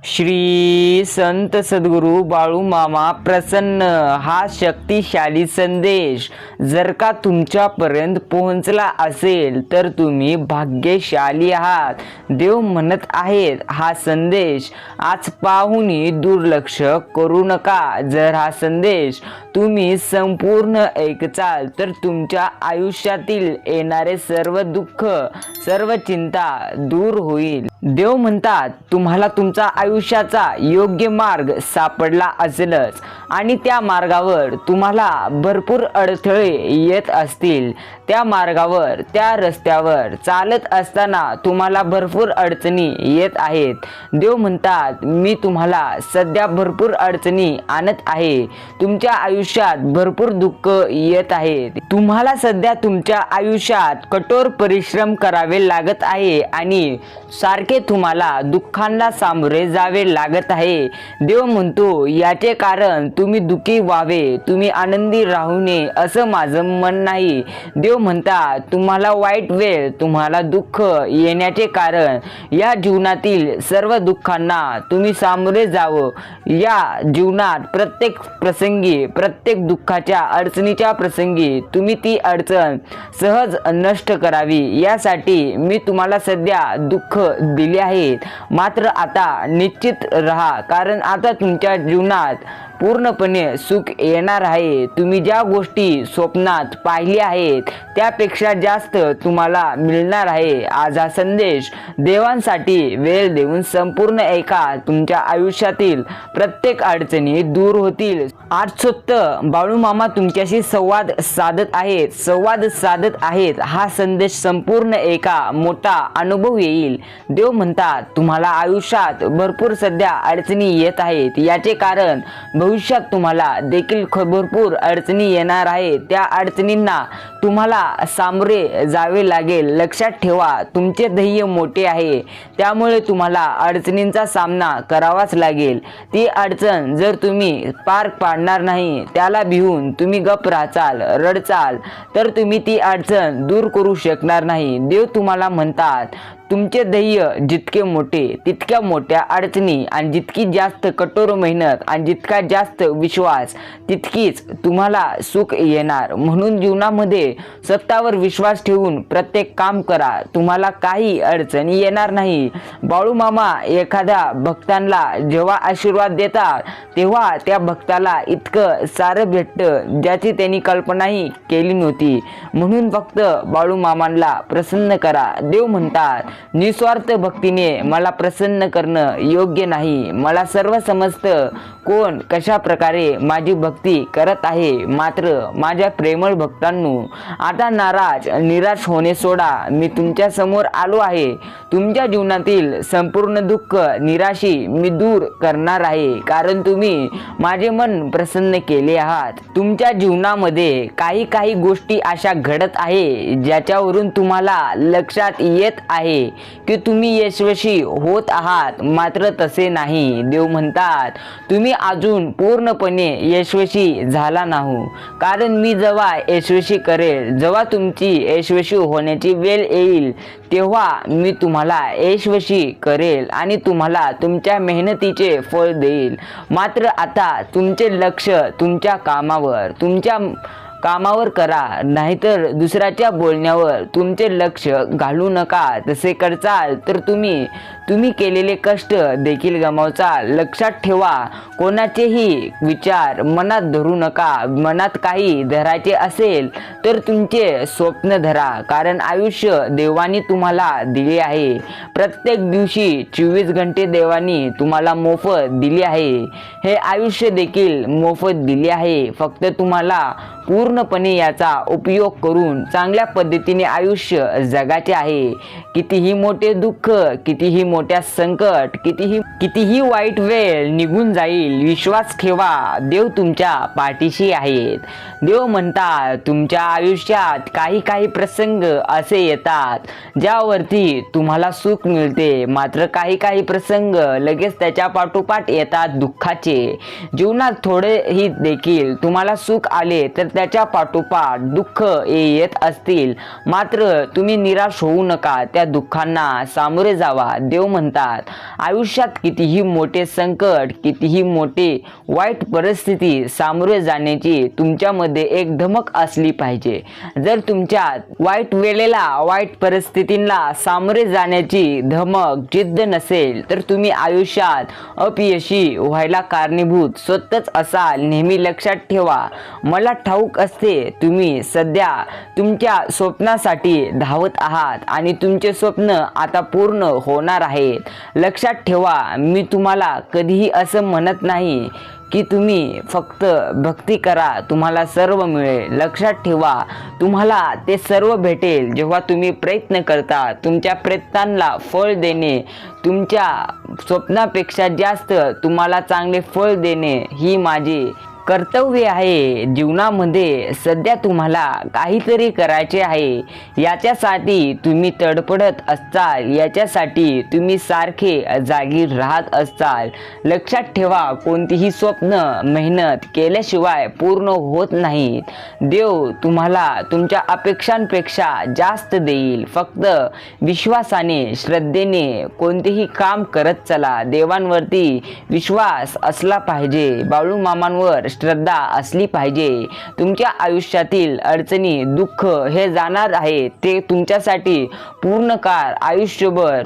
श्री संत सद्गुरू बाळूमामा प्रसन्न हा शक्तिशाली संदेश जर का तुमच्यापर्यंत पोहोचला असेल तर तुम्ही भाग्यशाली आहात. देव म्हणत आहेत हा संदेश आज पाहुनी दुर्लक्ष करू नका. जर हा संदेश तुम्ही संपूर्ण ऐकचाल तर तुमच्या आयुष्यातील येणारे सर्व दुःख सर्व चिंता दूर होईल. देव म्हणतात तुम्हाला तुमचा आयुष्याचा योग्य मार्ग सापडला असेलच आणि त्या मार्गावर तुम्हाला भरपूर अडथळे येत असतील. त्या मार्गावर त्या रस्त्यावर चालत असताना तुम्हाला भरपूर अडचणी येत आहेत. देव म्हणतात मी तुम्हाला सध्या भरपूर अडचणी आणत आहे. तुमच्या आयुष्यात भरपूर दुःख येत आहेत. तुम्हाला सध्या तुमच्या आयुष्यात कठोर परिश्रम करावे लागत आहे आणि सारखे तुम्हाला दुःखांना सामोरे जावे लागत आहे. देव म्हणतो याचे कारण तुम्ही दुःखी व्हावे, तुम्ही आनंदी राहू नये असं माझं मन नाही. देव म्हणतात तुम्हाला वाईट वेळ तुम्हाला दुःख येण्याचे कारण या जीवनातील सर्व दुःखांना तुम्ही सामोरे जावं. या जीवनात प्रत्येक प्रसंगी प्रत्येक दुःखाच्या अडचणीच्या प्रसंगी तुम्ही ती अडचण सहज नष्ट करावी यासाठी मी तुम्हाला सध्या दुःख दिले आहेत. मात्र आता निश्चित राहा कारण आता तुमच्या जीवनात पूर्णपणे सुख येणार आहे. तुम्ही ज्या गोष्टी स्वप्नात पाहिल्या आहेत त्यापेक्षा जास्त तुम्हाला मिळणार आहे. आज हा संदेश देवांसाठी वेळ देऊन संपूर्ण ऐका. तुमच्या आयुष्यातील प्रत्येक अडचणी दूर होतील. आज स्वत बाळूमामा तुमच्याशी संवाद साधत आहेत. हा संदेश संपूर्ण ऐका, मोठा अनुभव येईल. देव म्हणतात तुम्हाला आयुष्यात भरपूर सध्या अडचणी येत आहेत. याचे कारण भविष्यात तुम्हाला देखील भरपूर अडचणी येणार आहेत. त्या अडचणींना तुम्हाला सामोरे जावे लागेल. लक्षात ठेवा तुमचे ध्येय मोठे आहे त्यामुळे तुम्हाला अडचणींचा सामना करावाच लागेल. ती अडचण जर तुम्ही पार पाडणार नाही त्याला भिवून तुम्ही गप राहचाल रडचाल तर तुम्ही ती अडचण दूर करू शकणार नाही. देव तुम्हाला म्हणतात तुमचे ध्येय जितके मोठे तितक्या मोठ्या अडचणी आणि जितकी जास्त कठोर मेहनत आणि जितका जास्त विश्वास तितकीच तुम्हाला सुख येणार. म्हणून जीवनामध्ये स्वतःवर विश्वास ठेवून प्रत्येक काम करा. तुम्हाला काही अडचण येणार नाही. बाळूमामा एखाद्या भक्तांना जेव्हा आशीर्वाद देतात तेव्हा त्या भक्ताला इतकं सारं भेटतं ज्याची त्यांनी कल्पनाही केली नव्हती. म्हणून फक्त बाळूमामांना प्रसन्न करा. देव म्हणतात निस्वार्थ भक्तीने मला प्रसन्न करणं योग्य नाही. मला सर्व समजतं कोण कशा प्रकारे माझी भक्ती करत आहे. मात्र माझ्या प्रेमळ भक्तांनो आता निराश होणे सोडा. मी तुमच्या समोर आलो आहे. तुमच्या जीवनातील संपूर्ण दुःख निराशी मी दूर करणार आहे कारण तुम्ही माझे मन प्रसन्न केले आहात. तुमच्या जीवनामध्ये काही गोष्टी अशा घडत आहे ज्याच्यावरून तुम्हाला लक्षात येत आहे की तुम्ही यशस्वी होत आहात. मात्र तसे नाही. देव म्हणतात तुम्ही अजून पूर्णपणे यशस्वी झाला नाही. कारण मी जेव्हा यशस्वी करेल जेव्हा तुमची यशस्वी होण्याची वेळ येईल तेव्हा मी तुम्हाला यशस्वी करेल आणि तुम्हाला तुमच्या मेहनतीचे फळ देईल. मात्र आता तुमचे लक्ष तुमच्या कामावर करा नाहीतर दुसऱ्याच्या बोलण्यावर तुमचे लक्ष घालू नका. तसे करचाल तर तुम्ही केलेले कष्ट देखील गमावचाल. लक्षात ठेवा कोणाचेही विचार मनात धरू नका. मनात काही धरायचे असेल तर तुमचे स्वप्न धरा कारण आयुष्य देवानी तुम्हाला दिले आहे. प्रत्येक दिवशी 24 घंटे देवानी तुम्हाला मोफत दिले आहे. हे आयुष्य देखील मोफत दिले आहे. फक्त तुम्हाला पूर्णपणे याचा उपयोग करून चांगल्या पद्धतीने आयुष्य जगायचे आहे. कितीही मोठे दुःख कितीही मोठ्या संकट कितीही वाईट वेळ निघून जाईल. विश्वास ठेवा देव तुमच्या पाठीशी आहेत. देव म्हणतात तुमच्या आयुष्यात काही प्रसंग असे येतात ज्यावरती तुम्हाला सुख मिळते. मात्र काही प्रसंग लगेच त्याच्या पाठोपाठ येतात दुःखाचे. जीवनात थोडेही देखील तुम्हाला सुख आले तर त्याच्या यशाच्या पाठोपाठ दुःख येत असतील, मात्र तुम्ही निराश होऊ नका. त्या दुःखांना सामोरे जावा. देव म्हणतात, आयुष्यात कितीही मोठे संकट, कितीही मोठे वाईट परिस्थिती सामोरे जाण्याची तुमच्यामध्ये एक धमक असली पाहिजे. जर तुमच्यात वाईट वेळेला, वाईट परिस्थितींना सामोरे जाण्याची धमक, जिद्द नसेल, तर तुम्ही आयुष्यात अपयशी व्हायला कारणीभूत स्वतःच असाल. नेहमी लक्षात ठेवा. मला ठाऊक असते तुम्ही सध्या तुमच्या स्वप्नासाठी धावत आहात आणि तुमचे स्वप्न आता पूर्ण होणार आहेत. लक्षात ठेवा, मी तुम्हाला कधीही असं म्हणत नाही की तुम्ही फक्त भक्ती करा, तुम्हाला सर्व मिळेल. लक्षात ठेवा, तुम्हाला ते सर्व भेटेल जेव्हा तुम्ही प्रयत्न करता. तुमच्या प्रयत्नांना फळ देणे, तुमच्या स्वप्नापेक्षा जास्त तुम्हाला चांगले फळ देणे ही माझी कर्तव्य आहे. जीवनामध्ये सध्या तुम्हाला काहीतरी करायचे आहे. याच्यासाठी तुम्ही तडफडत असताल, याच्यासाठी तुम्ही सारखे जागी राहत असताल. लक्षात ठेवा, कोणतीही स्वप्न मेहनत केल्याशिवाय पूर्ण होत नाहीत. देव तुम्हाला तुमच्या अपेक्षांपेक्षा जास्त देईल. फक्त विश्वासाने, श्रद्धेने कोणतेही काम करत चला. देवांवरती विश्वास असला पाहिजे. बाळूमामांवर श्रद्धा असली पाहिजे. तुमच्या आयुष्यातील अडचणी, दुःख हे जाणार आहे. ते तुमच्यासाठी पूर्ण काळ, आयुष्यभर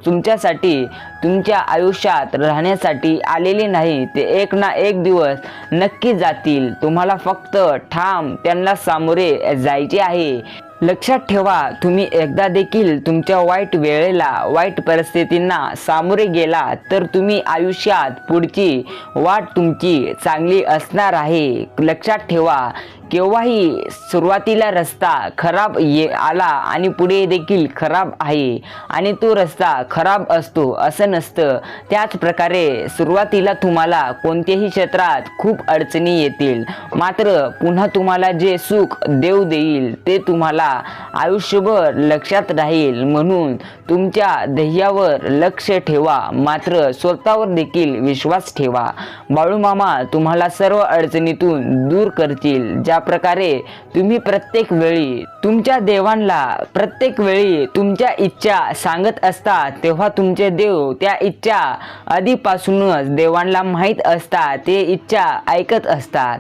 तुमच्यासाठी, तुमच्या आयुष्यात राहण्यासाठी आलेले नाही. ते एक ना एक दिवस नक्की जातील. तुम्हाला फक्त ठाम त्यांना सामोरे जायचे आहे. लक्षात ठेवा, तुम्ही एकदा देखील तुमच्या वाईट वेळेला, वाईट परिस्थितींना सामोरे गेलात तर तुम्ही आयुष्यात पुढची वाट तुमची चांगली असणार आहे. लक्षात ठेवा, केव्हाही सुरुवातीला रस्ता खराब आला आणि पुढे देखील खराब आहे आणि तो रस्ता खराब असतो असं नसतं. त्याच प्रकारे सुरुवातीला तुम्हाला कोणत्याही क्षेत्रात खूप अडचणी येतील, मात्र पुन्हा तुम्हाला जे सुख देव देईल ते तुम्हाला आयुष्यभर लक्षात राहील. म्हणून तुमच्या ध्येयावर लक्ष ठेवा, मात्र स्वतःवर देखील विश्वास ठेवा. बाळूमामा तुम्हाला सर्व अडचणीतून दूर करतील. ज्या प्रकारे तुम्ही प्रत्येक वेळी तुमच्या देवांना, प्रत्येक वेळी तुमच्या इच्छा सांगत असतात, तेव्हा तुमचे देव त्या इच्छा आधीपासूनच देवांना माहीत असतात. ते इच्छा ऐकत असतात.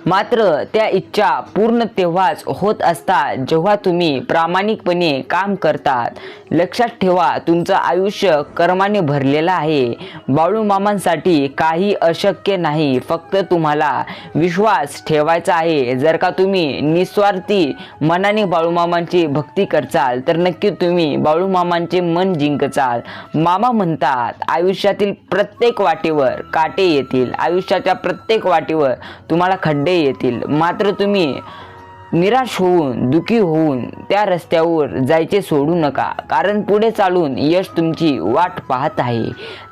मात्र त्या इच्छा पूर्ण तेव्हाच होत असतात जेव्हा तुम्ही प्रामाणिकपणे काम करतात. लक्षात ठेवा, तुमचं आयुष्य कर्माने भरलेलं आहे. बाळूमामांसाठी काही अशक्य नाही. फक्त तुम्हाला विश्वास ठेवायचा आहे. जर का तुम्ही निस्वार्थी मनाने बाळूमामांची भक्ती करचाल तर नक्की तुम्ही बाळूमामांचे मन जिंकचाल. मामा म्हणतात, आयुष्यातील प्रत्येक वाटेवर काटे येतील. आयुष्याच्या प्रत्येक वाटेवर तुम्हाला खड्डे येतील, मात्र तुम्ही निराश होऊन, दुखी होऊन त्या रस्त्यावर जायचे सोडू नका, कारण पुढे चालून यश तुमची वाट पाहत आहे.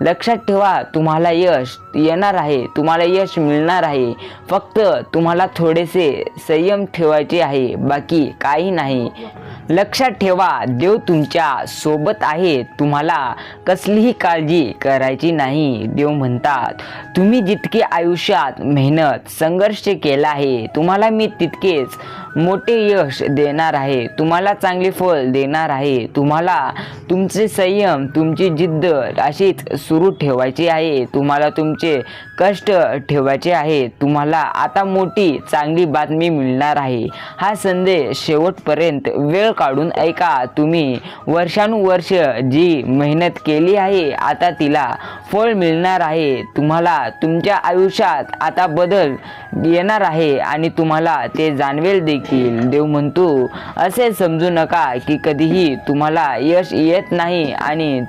लक्षात ठेवा, तुम्हाला यश येणार आहे, तुम्हाला यश मिळणार आहे. फक्त तुम्हाला थोडेसे संयम ठेवायचे आहे, बाकी काही नाही. लक्षात ठेवा, देव तुमच्या सोबत आहे. तुम्हाला कसलीही काळजी करायची नाही. देव म्हणतात, तुम्ही जितके आयुष्यात मेहनत, संघर्ष केला आहे, तुम्हाला मी तितकेच मोठे यश देणार आहे. तुम्हाला चांगले फळ देणार आहे. तुम्हाला तुमचे संयम, तुमची जिद्द अशीच सुरू ठेवायची आहे. तुम्हाला तुमचे कष्ट ठेवायचे आहे. तुम्हाला आता मोठी चांगली बातमी मिळणार आहे. हा संदेश शेवटपर्यंत वेळ काढून ऐका. तुम्ही वर्षानुवर्ष जी मेहनत केली आहे, आता तिला फळ मिळणार आहे. तुम्हाला तुमच्या आयुष्यात आता बदल येणार आहे आणि तुम्हाला ते जाणवेल देखील. देव म्हणतो, असे समजू नका की कधीही तुम्हाला यश येत नाही आणि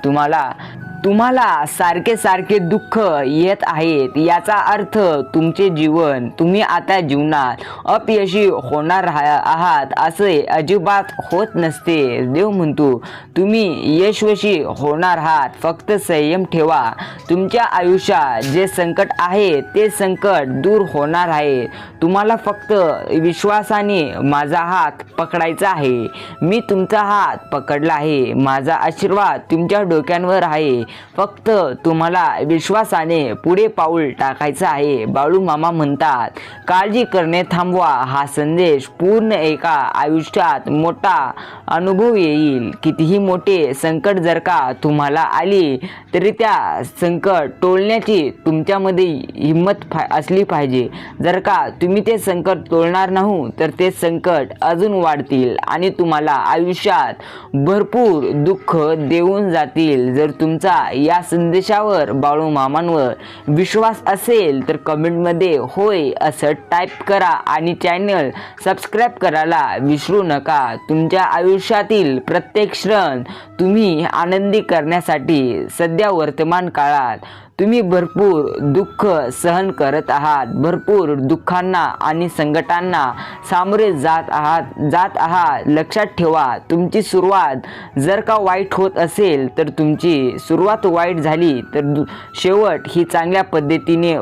तुम्हाला सारखे सारखे दुःख येत आहेत. याचा अर्थ तुमचे जीवन, तुम्ही आता जीवनात अपयशी होणार आहात असे अजिबात होत नसते. देव म्हणतो, तुम्ही यशस्वी होणार आहात. फक्त संयम ठेवा. तुमच्या आयुष्यात जे संकट आहे ते संकट दूर होणार आहे. तुम्हाला फक्त विश्वासाने माझा हात पकडायचा आहे. मी तुमचा हात पकडला आहे. माझा आशीर्वाद तुमच्या डोक्यांवर आहे. फक्त तुम्हाला विश्वासाने पुढे पाऊल टाकायचं आहे. बाळू मामा म्हणतात, काळजी करणे थांबवा. हा संदेश पूर्ण एका आयुष्यात मोठा अनुभव येईल. कितीही मोठे संकट जर का तुम्हाला आली तरी त्या संकट टोलण्याची तुमच्यामध्ये हिंमत असली पाहिजे. जर का तुम्ही ते संकट तोलणार नाही तर ते संकट अजून वाढतील आणि तुम्हाला आयुष्यात भरपूर दुःख देऊन जातील. जर तुमचा या संदेशावर बाळू मामांवर विश्वास असेल तर कमेंटमध्ये होय असं टाईप करा आणि चॅनल सबस्क्राईब करायला विसरू नका. तुमच्या आयुष्यातील प्रत्येक क्षण तुम्ही आनंदी करण्यासाठी सध्या वर्तमान काळात तुम्ही भरपूर दुःख सहन करत आहात. भरपूर दुःखांना आणि संकटांना सामोरे जात आहात. लक्षात ठेवा, तुमची सुरुवात जर का वाईट होत असेल तर तुमची सुरुवात वाईट झाली तर शेवट ही चांगल्या पद्धतीने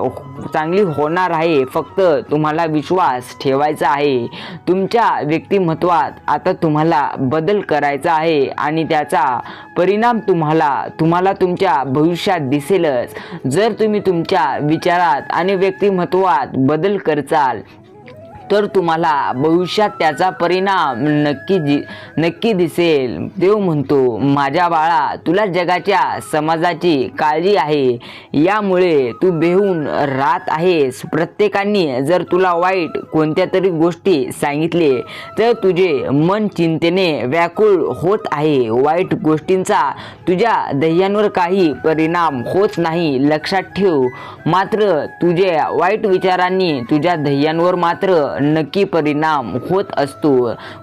चांगली होणार आहे. फक्त तुम्हाला विश्वास ठेवायचा आहे. तुमच्या व्यक्तिमत्वात आता तुम्हाला बदल करायचा आहे आणि त्याचा परिणाम तुम्हाला तुमच्या भविष्यात दिसेलच. जर तुम्ही तुमच्या विचारात आणि व्यक्तिमत्वात बदल करचाल तर तुम्हाला भविष्यात त्याचा परिणाम नक्की दिसेल. देव म्हणतो, माझ्या बाळा, तुला जगाच्या समाजाची काळजी आहे. यामुळे तू बेहून राहत आहेस. प्रत्येकाने जर तुला वाईट कोणत्या तरी गोष्टी सांगितले तर तुझे मन चिंतेने व्याकुळ होत आहे. वाईट गोष्टींचा तुझ्या ध्येयांवर काही परिणाम होत नाही, लक्षात ठेव. मात्र तुझ्या वाईट विचारांनी तुझ्या ध्येयांवर मात्र नक्की परिणाम होत असतो.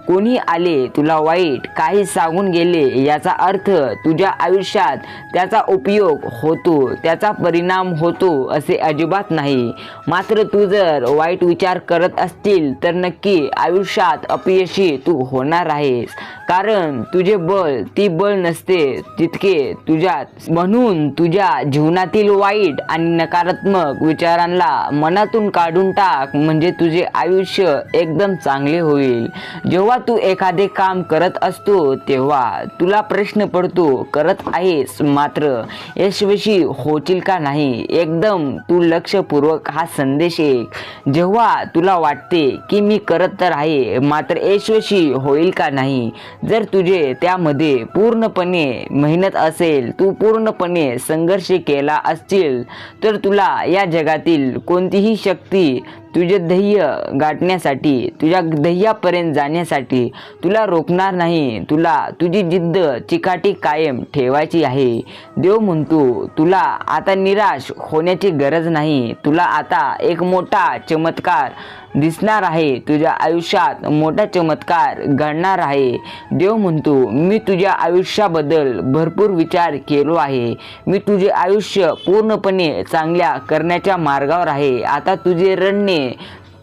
कोणी आले तुला वाईट काही सांगून गेले याचा अर्थ तुझ्या आयुष्यात त्याचा उपयोग होतो, त्याचा परिणाम होतो असे अजिबात नाही. मात्र तू जर वाईट विचार करत असतील तर नक्की आयुष्यात अपयशी तू होणार आहेस. कारण तुझे बळ ती बळ नसते तितके तुझ्यात. म्हणून तुझ्या जीवनातील वाईट आणि नकारात्मक विचारांना मनातून काढून टाक, म्हणजे तुझे आयुष्य एकदम चांगले होईल. जेव्हा तू एखादे काम करत असतो तेव्हा तुला प्रश्न पडतो, करत आहेस मात्र यशस्वी होशील का नाही. एकदम तू लक्षपूर्वक हा संदेश ऐक. जेव्हा तुला वाटते की मी करत तर आहे मात्र यशस्वी होईल का नाही, जर तुझे त्यामध्ये पूर्णपणे मेहनत असेल, तू पूर्णपणे संघर्ष केला असतील तर तुला या जगातील कोणतीही शक्ती तुझे ध्येय गाठण्यासाठी, तुझ्या ध्येयापर्यंत जाण्यासाठी तुला रोखणार नाही. तुला तुझी जिद्द चिकाटी कायम ठेवायची आहे. देव म्हणतो, तुला आता निराश होण्याची गरज नाही. तुला आता एक मोठा चमत्कार दिसणार आहे. तुझ्या आयुष्यात मोठा चमत्कार घडणार आहे. देव म्हणतो, मी तुझ्या आयुष्याबद्दल भरपूर विचार केलो आहे. मी तुझे आयुष्य पूर्णपणे चांगल्या करण्याच्या मार्गावर आहे. आता तुझे रडणे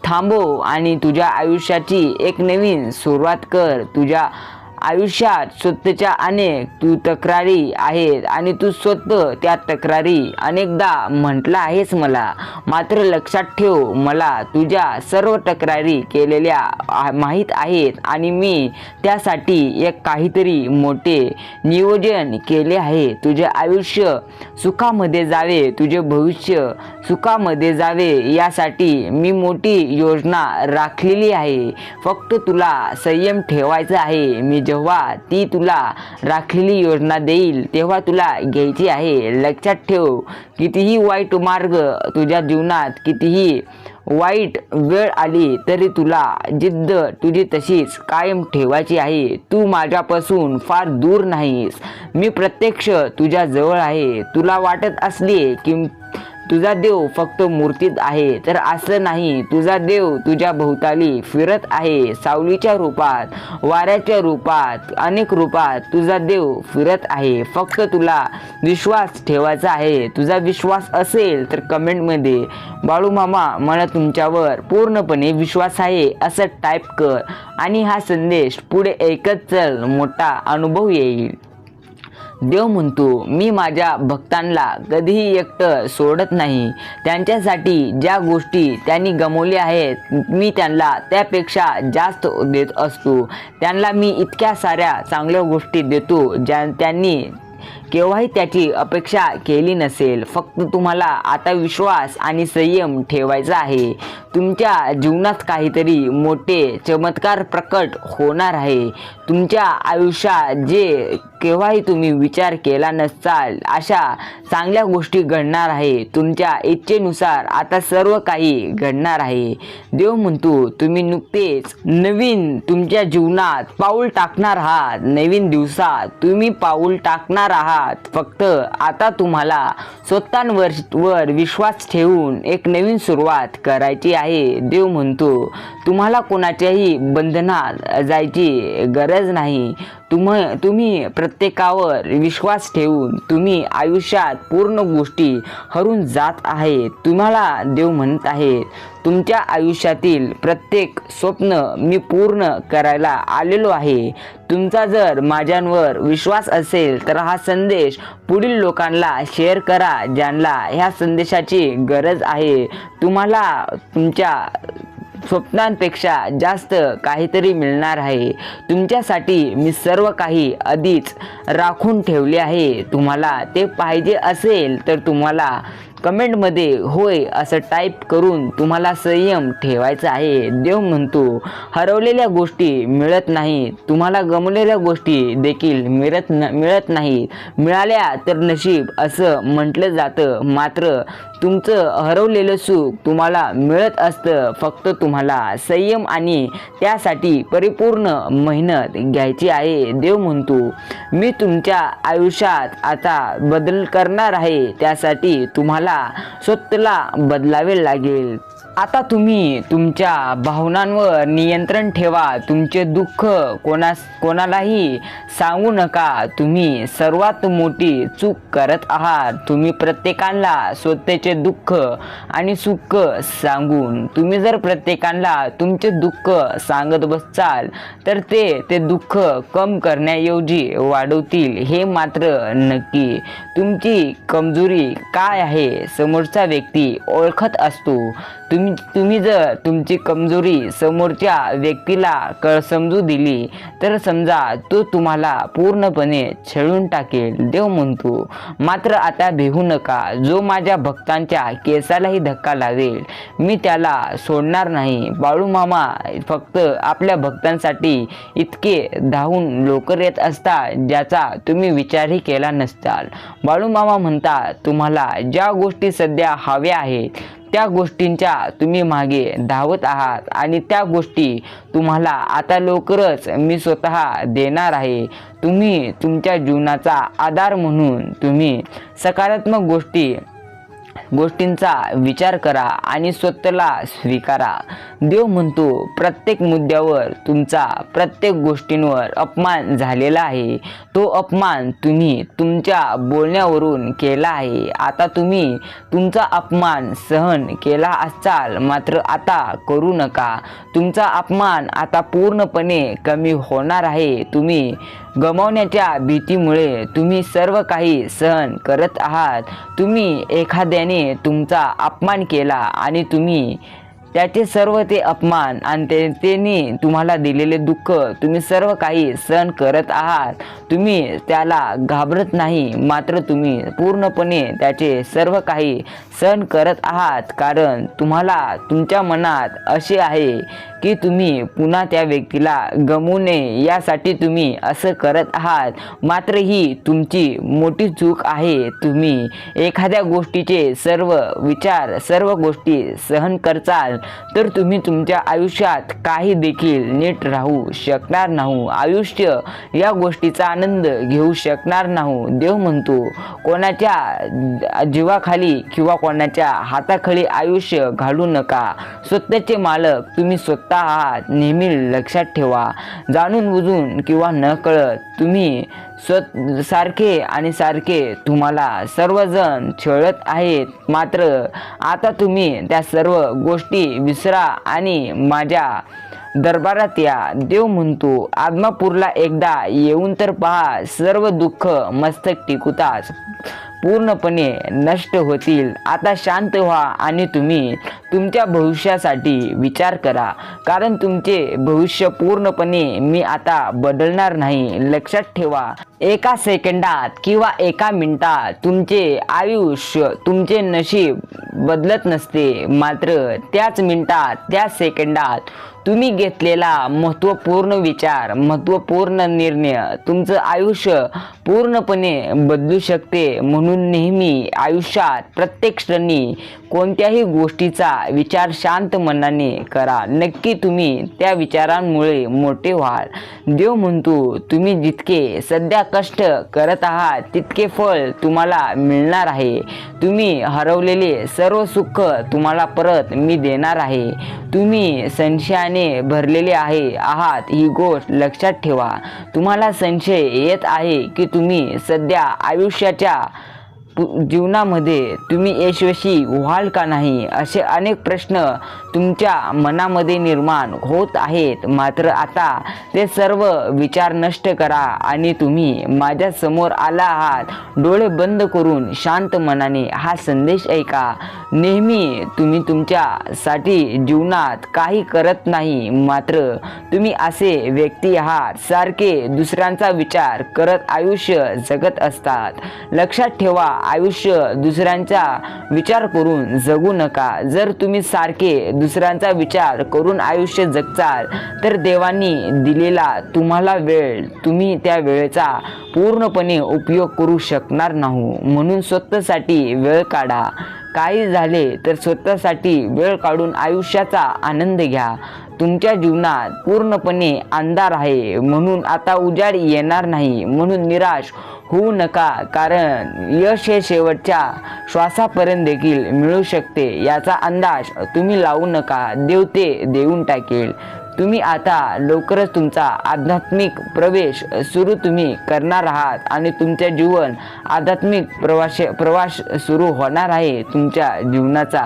थांबव आणि तुझ्या आयुष्याची एक नवीन सुरुवात कर. तुझ्या आयुष्यात स्वतःच्या अनेक तक्रारी आहेत आणि तू स्वतः त्या तक्रारी अनेकदा म्हटला आहेस मला. मात्र लक्षात ठेव, मला तुझ्या सर्व तक्रारी केलेल्या माहीत आहेत आणि मी त्यासाठी एक काहीतरी मोठे नियोजन केले आहे. तुझे आयुष्य सुखामध्ये जावे, तुझे भविष्य सुखामध्ये जावे यासाठी मी मोठी योजना राखलेली आहे. फक्त तुला संयम ठेवायचा आहे. मी जेव्हा ती तुला राखलेली योजना देईल तेव्हा तुला घ्यायची आहे. लक्षात ठेव, कितीही वाईट मार्ग तुझ्या जीवनात, कितीही वाईट वेळ आली तरी तुला जिद्द तुझी तशीच कायम ठेवायची आहे. तू माझ्यापासून फार दूर नाहीस. मी प्रत्यक्ष तुझ्या जवळ आहे. तुला वाटत असले की तुझा देव फक्त मूर्तीत आहे तर असं नाही. तुझा देव तुझ्या भोवताली फिरत आहे. सावलीच्या रूपात, वाऱ्याच्या रूपात, अनेक रूपात तुझा देव फिरत आहे. फक्त तुला विश्वास ठेवायचा आहे. तुझा विश्वास असेल तर कमेंटमध्ये बाळू मामा मला तुमच्यावर पूर्णपणे विश्वास आहे असं टाईप कर आणि हा संदेश पुढे ऐकत चल, मोठा अनुभव येईल. देव म्हणतो, मी माझ्या भक्तांना कधीही एकटं सोडत नाही. त्यांच्यासाठी ज्या गोष्टी त्यांनी गमावल्या आहेत मी त्यांना त्यापेक्षा जास्त देत असतो. त्यांना मी इतक्या साऱ्या चांगल्या गोष्टी देतो ज्या त्यांनी केव्हाही त्याची अपेक्षा केली नसेल. फक्त तुम्हाला आता विश्वास आणि संयम ठेवायचा आहे. तुमच्या जीवनात काहीतरी मोठे चमत्कार प्रकट होणार आहे. तुमच्या आयुष्यात जे केव्हाही तुम्ही विचार केला नसाल अशा चांगल्या गोष्टी घडणार आहे. तुमच्या इच्छेनुसार आता सर्व काही घडणार आहे. देव म्हणतो तुम्ही नुकतेच नवीन तुमच्या जीवनात पाऊल टाकणार आहात. नवीन दिवसात तुम्ही पाऊल टाकणार आहात. फक्त आता तुम्हाला स्वतःवर विश्वास ठेवून एक नवीन सुरुवात करायची आहे. देव म्हणतो तुम्हाला कोणाच्याही बंधनात जायची गरज नाही. तुम्ही प्रत्येकावर विश्वास ठेवून तुम्ही आयुष्यात पूर्ण गोष्टी हरून जात आहेत. तुम्हाला देव म्हणत आहे तुमच्या आयुष्यातील प्रत्येक स्वप्न मी पूर्ण करायला आलेलो आहे. तुमचा जर माझ्यावर विश्वास असेल तर हा संदेश पुढील लोकांना शेअर करा ज्यांना ह्या संदेशाची गरज आहे. तुम्हाला तुमच्या स्वप्नांपेक्षा जास्त काहीतरी मिळणार आहे. तुमच्यासाठी मी सर्व काही आधीच राखून ठेवले आहे. तुम्हाला ते पाहिजे असेल तर तुम्हाला कमेंटमध्ये होय असं टाईप करून तुम्हाला संयम ठेवायचा आहे. देव म्हणतो हरवलेल्या गोष्टी मिळत नाहीत. तुम्हाला गमावलेल्या गोष्टी देखील मिळत नाहीत. मिळाल्या तर नशीब असं म्हटलं जातं. मात्र तुमचं हरवलेलं सुख तुम्हाला मिळत असतं. फक्त तुम्हाला संयम आणि त्यासाठी परिपूर्ण मेहनत घ्यायची आहे. देव म्हणतो मी तुमच्या आयुष्यात आता बदल करणार आहे. त्यासाठी तुम्हाला स्वतःला बदलावे लागेल. आता तुम्ही तुमच्या भावनांवर नियंत्रण ठेवा. तुमचे दुःख कोणालाही सांगू नका. तुम्ही सर्वात मोठी चूक करत आहात. तुम्ही प्रत्येकाला स्वतःचे दुःख आणि सुख सांगून तुम्ही जर प्रत्येकाला तुमचे दुःख सांगत बसाल तर ते दुःख कम करण्याऐवजी वाढवतील. हे मात्र नक्की. तुमची कमजोरी काय आहे समोरचा व्यक्ती ओळखत असतो. तुम्ही जर तुमची कमजोरी समोरच्या व्यक्तीला समजू दिली तर समजा तो तुम्हाला पूर्णपणे छळून टाकेल. देव म्हणतो मात्र आता भिवू नका. जो माझ्या भक्तांच्या केसालाही धक्का लावेल मी त्याला सोडणार नाही. बाळूमामा फक्त आपल्या भक्तांसाठी इतके धावून लवकर येत असतात ज्याचा तुम्ही विचारही केला नसताल. बाळूमामा म्हणतात तुम्हाला ज्या गोष्टी सध्या हव्या आहेत त्या गोष्टींच्या तुम्ही मागे धावत आहात आणि त्या गोष्टी तुम्हाला आता लवकरच मी स्वतः देणार आहे. तुम्ही तुमच्या जीवनाचा आधार म्हणून तुम्ही सकारात्मक गोष्टींचा विचार करा आणि स्वतःला स्वीकारा. देव म्हणतो प्रत्येक मुद्द्यावर तुमचा प्रत्येक गोष्टींवर अपमान झालेला आहे. तो अपमान तुम्ही तुमच्या बोलण्यावरून केला आहे. आता तुम्ही तुमचा अपमान सहन केला असाल मात्र आता करू नका. तुमचा अपमान आता पूर्णपणे कमी होणार आहे. तुम्ही गमावण्याच्या भीतीमुळे तुम्ही सर्व काही सहन करत आहात. तुम्ही एखाद्याने तुमचा अपमान केला आणि तुम्ही त्याचे सर्व ते अपमान आणि त्यांनी तुम्हाला दिलेले दुःख तुम्ही सर्व काही सहन करत आहात. तुम्ही त्याला घाबरत नाही मात्र तुम्ही पूर्णपणे त्याचे सर्व काही सहन करत आहात. कारण तुम्हाला तुमच्या मनात असे आहे की तुम्ही पुन्हा त्या व्यक्तीला गमवू नये यासाठी तुम्ही असं करत आहात. मात्र ही तुमची मोठी चूक आहे. तुम्ही एखाद्या गोष्टीचे सर्व विचार सर्व गोष्टी सहन करचाल तर तुम्ही तुमच्या आयुष्यात काही देखील नीट राहू शकणार नाही. आयुष्य या गोष्टीचा आनंद घेऊ शकणार नाही. देव म्हणतो कोणाच्या जीवाखाली किंवा कोणाच्या हाताखाली आयुष्य घालू नका. स्वतःचे मालक तुम्ही स्वतः आहात. नेहमी लक्षात ठेवा. जाणून बुजून किंवा न कळत तुम्ही सारखे तुम्हाला सर्वजण छळत आहेत. मात्र आता तुम्ही त्या सर्व गोष्टी विसरा आणि माझ्या दरबारात या. देव म्हणतो आदमापूरला एकदा येऊन तर पहा. सर्व दुःख मस्तक टिकूताच पूर्णपणे नष्ट होतील. आता शांत व्हा आणि तुम्ही तुमच्या भविष्यासाठी विचार करा, कारण तुमचे भविष्य पूर्णपणे मी आता बदलणार नाही. लक्षात ठेवा, एका सेकंदात किंवा एका मिनिटात तुमचे आयुष्य, तुमचे नशीब बदलत नसते, मात्र त्याच मिनिटात, त्याच सेकंदात तुम्ही घेतलेला महत्त्वपूर्ण विचार, महत्त्वपूर्ण निर्णय तुमचं आयुष्य पूर्णपणे बदलू शकते. म्हणून नेहमी आयुष्यात प्रत्येक क्षणी कोणत्याही गोष्टीचा विचार शांत मनाने करा. नक्की तुम्ही त्या विचारांमुळे मोठे व्हाल. देव म्हणतो, तुम्ही जितके सध्या कष्ट करत आहात तितके फळ तुम्हाला मिळणार आहे. तुम्ही हरवलेले सर्व सुख तुम्हाला परत मी देणार आहे. तुम्ही संशयाने भरलेले आहात ही गोष्ट लक्षात ठेवा. तुम्हाला संशय येत आहे की तुम्ही सध्या आयुष्याच्या जीवनामध्ये तुम्ही यशस्वी व्हाल का नाही, असे अनेक प्रश्न तुमच्या मनामध्ये निर्माण होत आहेत. मात्र आता ते सर्व विचार नष्ट करा आणि तुम्ही माझ्या समोर आला आहात. डोळे बंद करून शांत मनाने हा संदेश ऐका. नेहमी तुम्ही तुमच्यासाठी जीवनात काही करत नाही, मात्र तुम्ही असे व्यक्ती आहात सारखे दुसऱ्यांचा विचार करत आयुष्य जगत असतात. लक्षात ठेवा, आयुष्य दुसऱ्यांचा विचार करून जगू नका. जर तुम्ही सारखे दुसऱ्यांचा विचार करून आयुष्य जगताल तर देवानी दिलेला तुम्हाला वेळ, तुम्ही त्या वेळेचा पूर्णपणे उपयोग करू शकणार नाही. म्हणून स्वतःसाठी वेळ काढा. काही झाले तर स्वतःसाठी वेळ काढून आयुष्याचा आनंद घ्या. तुमच्या जीवनात पूर्णपणे अंधार आहे, म्हणून आता उजाड येणार नाही. म्हणून निराश होऊ नका, कारण यश हे शेवटच्या श्वासापर्यंत देखील मिळू शकते याचा अंदाज तुम्ही लावू नका. देव ते देऊन टाकेल. तुम्ही आता लवकरच तुमचा आध्यात्मिक प्रवेश सुरू तुम्ही करणार आहात आणि तुमचे जीवन आध्यात्मिक प्रवास सुरू होणार आहे तुमच्या जीवनाचा.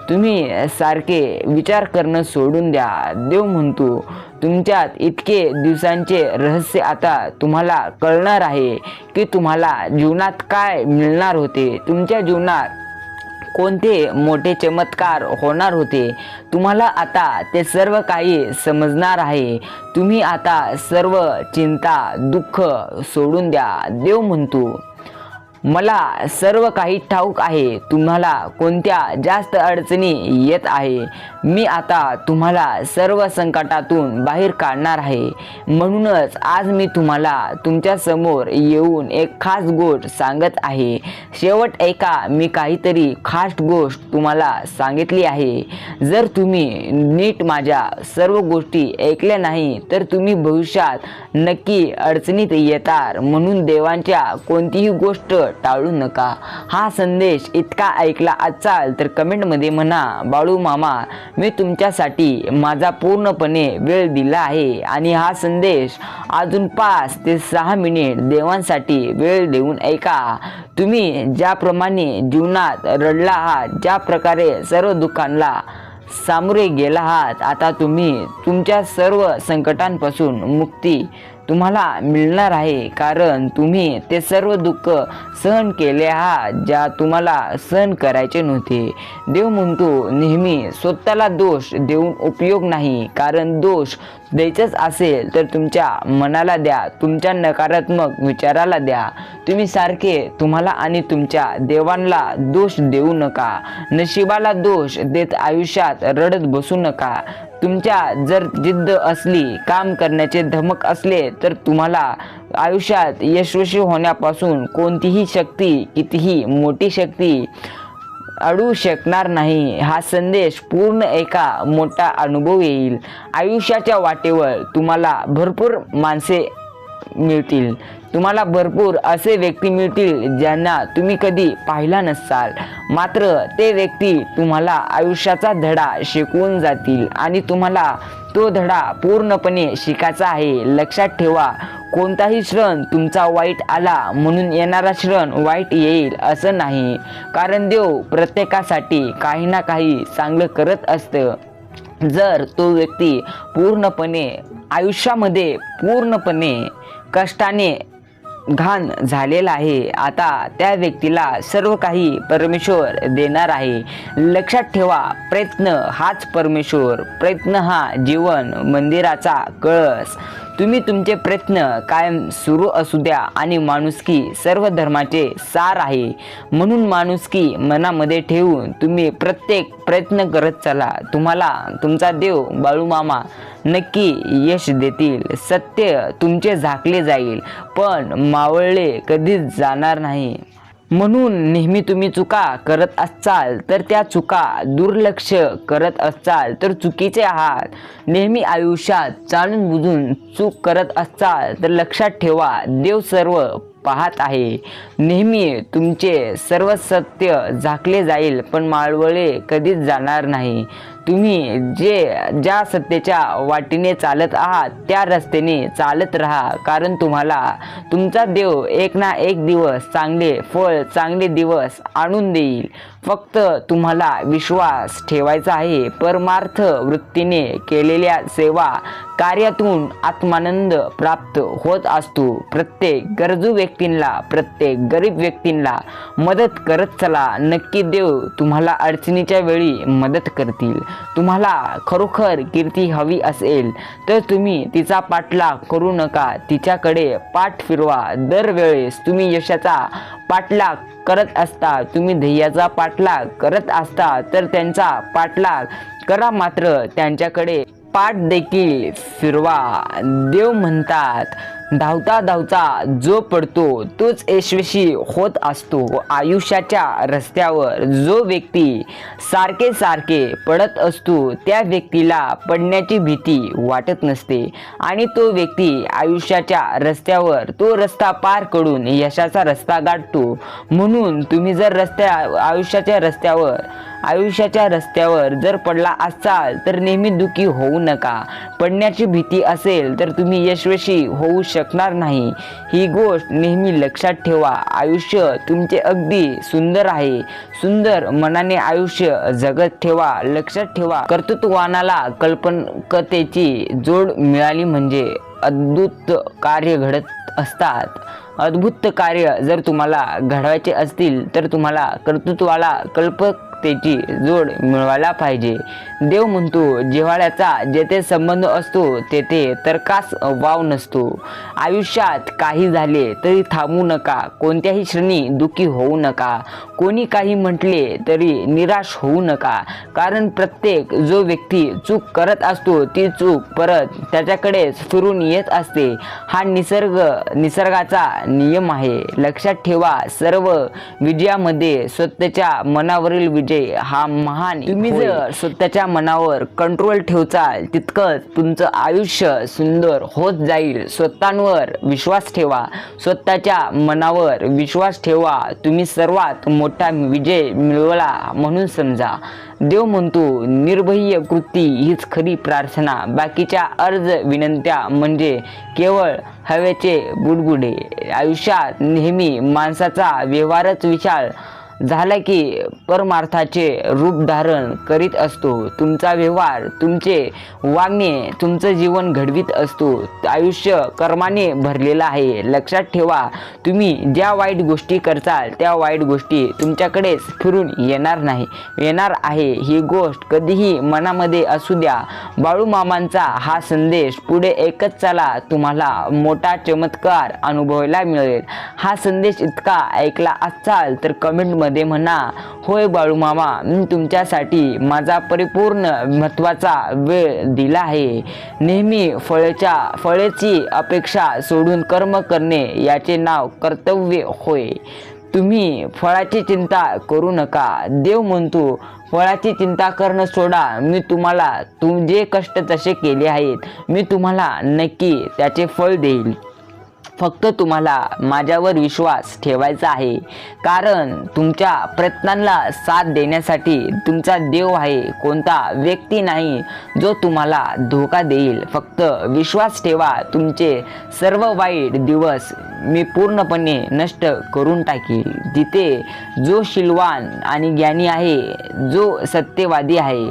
तुम्ही सारखे विचार करणं सोडून द्या. देव म्हणतो, तुमच्यात इतके दिवसांचे रहस्य आता तुम्हाला कळणार आहे की तुम्हाला जीवनात काय मिळणार होते, तुमच्या जीवनात कोणते मोठे चमत्कार होणार होते. तुम्हाला आता ते सर्व काही समजणार आहे. तुम्ही आता सर्व चिंता, दुःख सोडून द्या. देव म्हणतो, मला सर्व काही ठाऊक आहे. तुम्हाला कोणत्या जास्त अडचणी येत आहे. मी आता तुम्हाला सर्व संकटातून बाहेर काढणार आहे. म्हणूनच आज मी तुम्हाला तुमच्या समोर येऊन एक खास गोष्ट सांगत आहे. शेवट ऐका, मी काहीतरी खास गोष्ट तुम्हाला सांगितली आहे. जर तुम्ही नीट माझ्या सर्व गोष्टी ऐकल्या नाही तर तुम्ही भविष्यात नक्की अडचणीत येतात. म्हणून देवांच्या कोणतीही गोष्ट टाळू नका. हा संदेश इतका ऐकला असाल तर कमेंटमध्ये म्हणा, बाळू मामा, मी तुमच्यासाठी माझा पूर्णपणे वेळ दिला आहे. आणि हा संदेश अजून 5 ते 6 मिनिट देवांसाठी वेळ देऊन ऐका. तुम्ही ज्याप्रमाणे जीवनात रडला आहात, ज्या प्रकारे सर्व दुःखांना सामोरे गेला आहात, आता तुम्ही तुमच्या सर्व संकटांपासून मुक्ती तुम्हाला मिळणार आहे. कारण तुम्ही ते सर्व दुःख सहन केले आहात ज्या तुम्हाला सहन करायचे नव्हते. देव म्हणतो, नेहमी स्वतःला दोष देऊन उपयोग नाही. कारण दोष द्यायचंच असेल तर तुमच्या मनाला द्या, तुमच्या नकारात्मक विचाराला द्या. तुम्ही सारखे तुम्हाला आणि तुमच्या देवांना दोष देऊ नका. नशिबाला दोष देत आयुष्यात रडत बसू नका. तुमच्या जर जिद्द असली, काम करण्याचे धमक असले तर तुम्हाला आयुष्यात यशस्वी होण्यापासून कोणतीही शक्ती, कितीही मोठी शक्ती अडवू शकणार नाही. हा संदेश पूर्ण एका मोठा अनुभव येईल. आयुष्याच्या वाटेवर तुम्हाला भरपूर माणसे मिळतील. तुम्हाला भरपूर असे व्यक्ती मिळतील ज्यांना तुम्ही कधी पाहिला नसाल. मात्र ते व्यक्ती तुम्हाला आयुष्याचा धडा शिकवून जातील आणि तुम्हाला तो धडा पूर्णपणे शिकायचा आहे. लक्षात ठेवा, कोणताही क्षण तुमचा वाईट आला म्हणून येणारा क्षण वाईट येईल असं नाही. कारण देव प्रत्येकासाठी काही ना काही चांगलं करत असतं. जर तो व्यक्ती पूर्णपणे आयुष्यामध्ये पूर्णपणे कष्टाने घाण झालेला आहे. आता त्या व्यक्तीला सर्व काही परमेश्वर देणार आहे. लक्षात ठेवा, प्रयत्न हाच परमेश्वर, प्रयत्न हा जीवन मंदिराचा कळस. तुम्ही तुमचे प्रयत्न कायम सुरू असू द्या. आणि माणुसकी सर्व धर्माचे सार आहे. म्हणून माणुसकी मनामध्ये ठेवून तुम्ही प्रत्येक प्रयत्न करत चला. तुम्हाला तुमचा देव बाळूमामा नक्की यश देतील. सत्य तुमचे झाकले जाईल पण मावळले कधीच जाणार नाही. म्हणून नेहमी तुम्ही चुका करत असाल तर त्या चुका दुर्लक्ष करत असाल तर चुकीचे आहात. नेहमी आयुष्यात जाणून बुजून चूक करत असाल तर लक्षात ठेवा, देव सर्व पाहत आहे. नेहमी तुमचे सर्व सत्य झाकले जाईल पण मावळले कधीच जाणार नाही. तुम्ही ज्या सत्याच्या वाटेने चालत आहात त्या रस्त्याने चालत राहा. कारण तुम्हाला तुमचा देव एक ना एक दिवस चांगले फळ, चांगले दिवस आणून देईल. फक्त तुम्हाला विश्वास ठेवायचा आहे. परमार्थ वृत्तीने केलेल्या सेवा कार्यातून आत्मानंद प्राप्त होत असतो. प्रत्येक गरजू व्यक्तींना, प्रत्येक गरीब व्यक्तींना मदत करत चला. नक्की देव तुम्हाला अडचणीच्या वेळी मदत करतील. तुम्हाला खरोखर कीर्ती हवी असेल तर तुम्ही तिचा पाठलाग करू नका, तिच्याकडे पाठ फिरवा. दरवेळेस तुम्ही यशाचा पाठलाग करत असता, तुम्ही ध्येयाचा पाठलाग करत असता तर त्यांचा पाठलाग करा, मात्र त्यांच्याकडे पाठ देखील फिरवा. देव म्हणतात, धावता धावता जो पडतो तोच यशस्वी होत असतो. आयुष्याच्या रस्त्यावर जो व्यक्ती सारखे सारखे पडत असतो त्या व्यक्तीला पडण्याची भीती वाटत नसते. आणि तो व्यक्ती आयुष्याच्या रस्त्यावर तो रस्ता पार करून यशाचा रस्ता गाठतो. म्हणून तुम्ही जर आयुष्याच्या रस्त्यावर जर पडला असाल तर नेहमी दुःखी होऊ नका. पडण्याची भीती असेल तर तुम्ही यशस्वी होऊ शकणार नाही. ही गोष्ट नेहमी लक्षात ठेवा. आयुष्य तुमचे अगदी सुंदर आहे. सुंदर मनाने आयुष्य जगत ठेवा. लक्षात ठेवा, कर्तृत्ववानाला कल्पकतेची जोड मिळाली म्हणजे अद्भुत कार्य घडत असतात. अद्भुत कार्य जर तुम्हाला घडवायचे असतील तर तुम्हाला कर्तृत्वाला कल्पकतेची जोड मिळवायला पाहिजे. देव म्हणतो, जिव्हाळ्याचा जेथे संबंध असतो तेथे तर्कास वाव नसतो. आयुष्यात काही झाले तरी थांबू नका. कोणत्याही क्षणी दुःखी होऊ नका. कोणी काही म्हटले तरी निराश होऊ नका. कारण प्रत्येक जो व्यक्ती चूक करत असतो ती चूक परत त्याच्याकडेच फिरून येत असते. हा निसर्गाचा नियम आहे. लक्षात ठेवा, सर्व विजयामध्ये स्वतःच्या मनावरील विजय हा महान. तुम्ही जर स्वतःच्या मनावर कंट्रोल ठेवचाल तितकंच तुमचं आयुष्य सुंदर होत जाईल. स्वतःवर विश्वास ठेवा. स्वतःच्या मनावर विश्वास ठेवा. तुम्ही सर्वात मोठा विजय मिळवला म्हणून समजा. देव म्हणतो, निर्भय कृती हीच खरी प्रार्थना. बाकीच्या अर्ज विनंत्या म्हणजे केवळ हवेचे बुडबुडे. आयुष्यात नेहमी माणसाचा व्यवहारच विशाल झाला की परमार्थाचे रूप धारण करीत असतो. तुमचा व्यवहार, तुमचे वागणे तुमचं जीवन घडवीत असतो. आयुष्य कर्माने भरलेलं आहे. लक्षात ठेवा, तुम्ही ज्या वाईट गोष्टी करताल त्या वाईट गोष्टी तुमच्याकडेच फिरून येणार आहे. ही गोष्ट कधीही मनामध्ये असू द्या. बाळूमामांचा हा संदेश पुढे ऐकत चला. तुम्हाला मोठा चमत्कार अनुभवायला मिळेल. हा संदेश इतका ऐकला असाल तर कमेंट मध्ये म्हणा, होय बाळूमामा, मी तुमच्यासाठी माझा परिपूर्ण महत्त्वाचा वेळ दिला आहे. नेहमी फळाची अपेक्षा सोडून कर्म करणे याचे नाव कर्तव्य होय. तुम्ही फळाची चिंता करू नका. देव म्हणतो, फळाची चिंता करणं सोडा. मी तुम्हाला जे कष्ट तसे केले आहेत मी तुम्हाला नक्की त्याचे फळ देईल. फक्त तुम्हाला माझ्यावर विश्वास ठेवायचा आहे. कारण तुमच्या प्रयत्नांना साथ देण्यासाठी तुमचा देव आहे. कोणता व्यक्ती नाही जो तुम्हाला धोका देईल. फक्त विश्वास ठेवा. तुमचे सर्व वाईट दिवस मी पूर्णपणे नष्ट करून टाकील. जिथे जो शीलवान आणि ज्ञानी आहे, जो सत्यवादी आहे,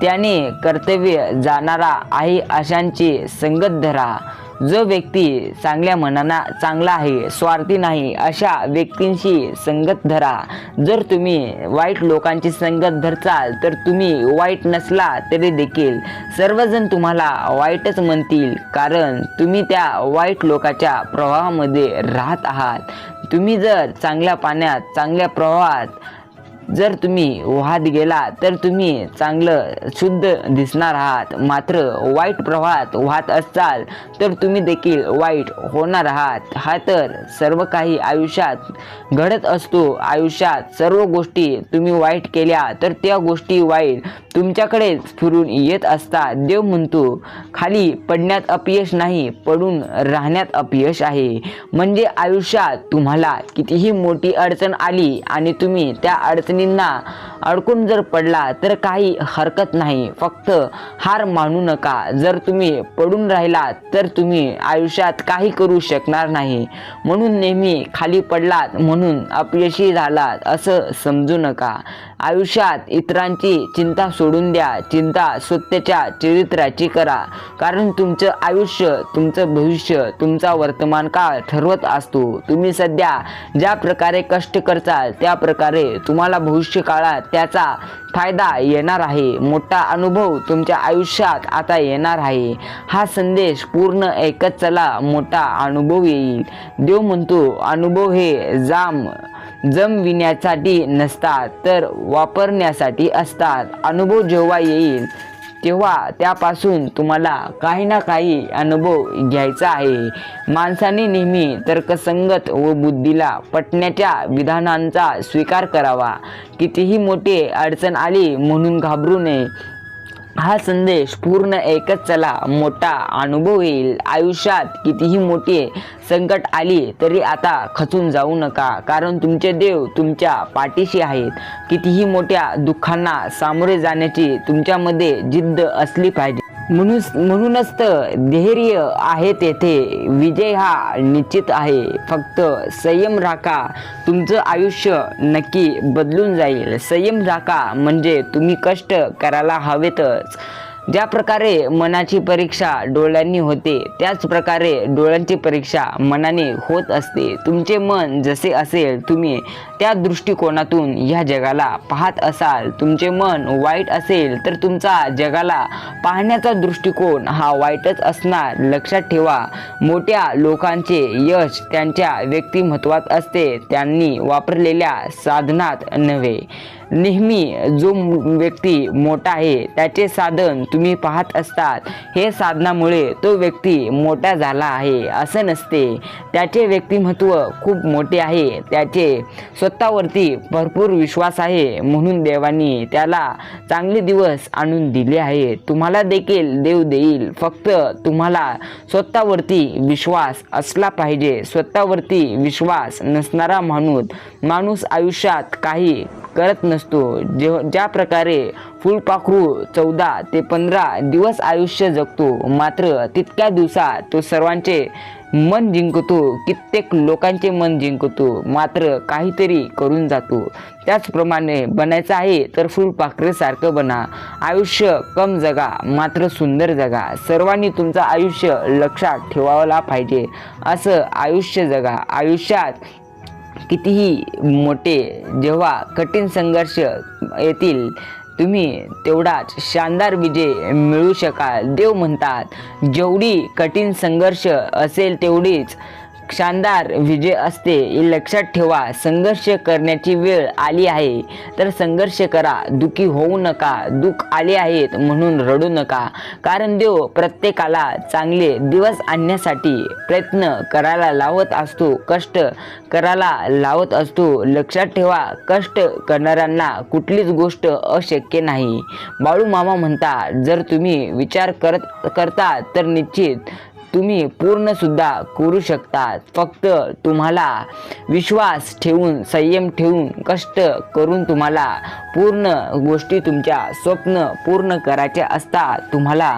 त्याने कर्तव्य जाणारा आहे अशांची संगत धरा. जो व्यक्ती चांगल्या मनाना चांगला आहे, स्वार्थी नाही, अशा व्यक्तींशी संगत धरा. जर तुम्ही वाईट लोकांची संगत धरचाल तर तुम्ही वाईट नसला तरी देखील सर्वजण तुम्हाला वाईटच म्हणतील, कारण तुम्ही त्या वाईट लोकांच्या प्रवाहामध्ये राहत आहात. तुम्ही जर चांगल्या पाण्यात, चांगल्या प्रवाहात जर तुम्ही वाहत गेला तर तुम्ही चांगलं शुद्ध दिसणार आहात. मात्र वाईट प्रवाहात वाहत असाल तर तुम्ही देखील वाईट होणार आहात. हा तर सर्व काही आयुष्यात घडत असतो. आयुष्यात सर्व गोष्टी तुम्ही वाईट केल्या तर त्या गोष्टी वाईट तुमच्याकडेच फिरून येत असतात. देव म्हणतो, खाली पडण्यात अपयश नाही, पडून राहण्यात अपयश आहे. म्हणजे आयुष्यात तुम्हाला कितीही मोठी अडचण आली आणि तुम्ही त्या अडचणींना अडकून जर पडला तर काही हरकत नाही. फक्त हार मानू नका. जर तुम्ही पडून राहिलात तर तुम्ही आयुष्यात काही करू शकणार नाही. म्हणून नेहमी खाली पडलात म्हणून अपयशी झालात असं समजू नका. आयुष्यात इतरांची चिंता सोडून द्या. चिंता स्वतःच्या चरित्राची करा. कारण तुमचं आयुष्य, तुमचं भविष्य, तुमचा वर्तमान काळ ठरवत असतो. तुम्ही सध्या ज्या प्रकारे कष्ट करताल त्या प्रकारे तुम्हाला भविष्य काळात त्याचा फायदा येणार आहे. मोठा अनुभव तुमच्या आयुष्यात आता येणार आहे. हा संदेश पूर्ण ऐकत चला, मोठा अनुभव येईल. देव म्हणतो, अनुभव हे जमविण्यासाठी नसतात तर वापरण्यासाठी असतात. अनुभव जेव्हा येईल तेव्हा त्यापासून तुम्हाला काही ना काही अनुभव घ्यायचा आहे. माणसाने नेहमी तर्कसंगत व बुद्धीला पटण्याच्या विधानांचा स्वीकार करावा. कितीही मोठी अडचण आली म्हणून घाबरू नये. हा संदेश पूर्ण ऐकत चला, मोठा अनुभव येईल. आयुष्यात कितीही मोठी संकट आली तरी आता खचून जाऊ नका, कारण तुमचे देव तुमच्या पाठीशी आहेत. कितीही मोठ्या दुःखांना सामोरे जाण्याची तुमच्यामध्ये जिद्द असली पाहिजे. म्हणूनच तर धैर्य आहे तेथे विजय हा निश्चित आहे. फक्त संयम राखा, तुमचं आयुष्य नक्की बदलून जाईल. संयम राखा म्हणजे तुम्ही कष्ट करायला हवेतच. ज्या प्रकारे मनाची परीक्षा डोळ्यांनी होते त्याच प्रकारे डोळ्यांची परीक्षा मनाने होत असते. तुमचे मन जसे असेल तुम्ही त्या दृष्टिकोनातून या जगाला पाहत असाल. तुमचे मन वाईट असेल तर तुमचा जगाला पाहण्याचा दृष्टिकोन हा वाईटच असणार. लक्षात ठेवा, मोठ्या लोकांचे यश त्यांच्या व्यक्तिमत्वात असते, त्यांनी वापरलेल्या साधनात नव्हे. नेहमी जो व्यक्ती मोठा आहे त्याचे साधन तुम्ही पाहत असतात. हे साधनामुळे तो व्यक्ती मोठा झाला आहे असं नसते. त्याचे व्यक्तिमत्व खूप मोठे आहे. त्याचे स्वतःवरती भरपूर विश्वास आहे, म्हणून देवानी त्याला चांगले दिवस आणून दिले आहेत. तुम्हाला देखील देव देईल. फक्त तुम्हाला स्वतःवरती विश्वास असला पाहिजे. स्वतःवरती विश्वास नसणारा माणूस आयुष्यात काही करत नसतो. ज्या प्रकारे फुलपाखरू 14 ते 15 दिवस आयुष्य जगतो, मात्र तितक्या दिवसात तो सर्वांचे मन जिंकतो, कित्येक लोकांचे मन जिंकतो, मात्र काहीतरी करून जातो. त्याचप्रमाणे बनायचं आहे तर फुलपाखरेसारखं बना. आयुष्य कम जगा, मात्र सुंदर जगा. सर्वांनी तुमचं आयुष्य लक्षात ठेवायला पाहिजे. असं आयुष्य जगा. आयुष्यात कितीही मोठे जेव्हा कठीण संघर्ष येतील तुम्ही तेवढाच शानदार विजय मिळू शकाल. देव म्हणतात, जेवढी कठीण संघर्ष असेल तेवढीच शानदार विजय असते. हे लक्षात ठेवा. संघर्ष करण्याची वेळ आली आहे तर संघर्ष करा. दुःखी होऊ नका. दुःख आले आहेत म्हणून रडू नका, कारण देव प्रत्येकाला चांगले दिवस आणण्यासाठी प्रयत्न करायला लावत असतो, कष्ट करायला लावत असतो. लक्षात ठेवा, कष्ट करणाऱ्यांना कुठलीच गोष्ट अशक्य नाही. बाळू मामा म्हणतात, जर तुम्ही विचार करता तर निश्चित तुम्ही पूर्ण सुद्धा करू शकता. फक्त तुम्हाला विश्वास ठेवून, संयम ठेवून, कष्ट करून तुम्हाला पूर्ण गोष्टी तुमच्या स्वप्न पूर्ण करायचे असतात तुम्हाला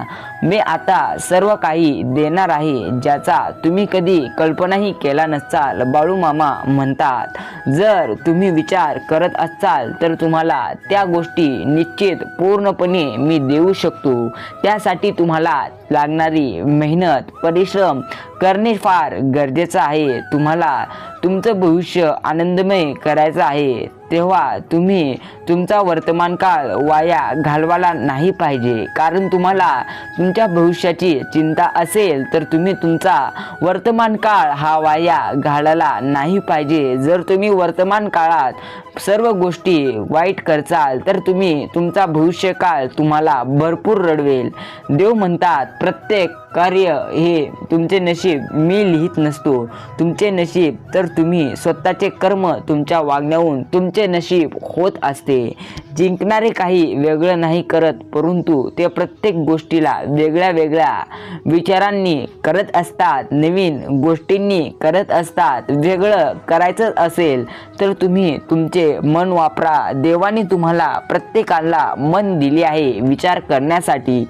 मी आता सर्व काही देणार आहे ज्याचा तुम्ही कधी कल्पनाही केला नसाल बाळूमामा म्हणतात जर तुम्ही विचार करत असाल तर तुम्हाला त्या गोष्टी निश्चित पूर्णपणे मी देऊ शकतो त्यासाठी तुम्हाला लागणारी मेहनत परिश्रम करणे फार गरजेचं आहे तुम्हाला तुमचं भविष्य आनंदमय करायचं आहे तेव्हा तुम्ही तुमचा वर्तमान काळ वाया घालवायला नाही पाहिजे कारण तुम्हाला तुमच्या भविष्याची चिंता असेल तर तुम्ही तुमचा वर्तमान काळ हा वाया घालायला नाही पाहिजे जर तुम्ही वर्तमान काळात सर्व गोष्टी वाईट करचाल तर तुम्ही तुमचा भविष्यकाळ तुम्हाला भरपूर रडवेल देव म्हणतात प्रत्येक कार्य हे तुमचे नशीब मी लिहित नसतो तुमचे नशीब तर तुम्ही स्वतःचे कर्म तुमच्या वागण्याहून तुमचे नशीब होत असते जिंकणारे काही वेगळं नाही करत परंतु ते प्रत्येक गोष्टीला वेगळ्या वेगळ्या विचारांनी करत असतात नवीन गोष्टींनी करत असतात वेगळं करायचं असेल तर तुम्ही तुमचे मन वापरा देवाने तुम्हाला प्रत्येकाला मन दिले आहे विचार करण्यासाठी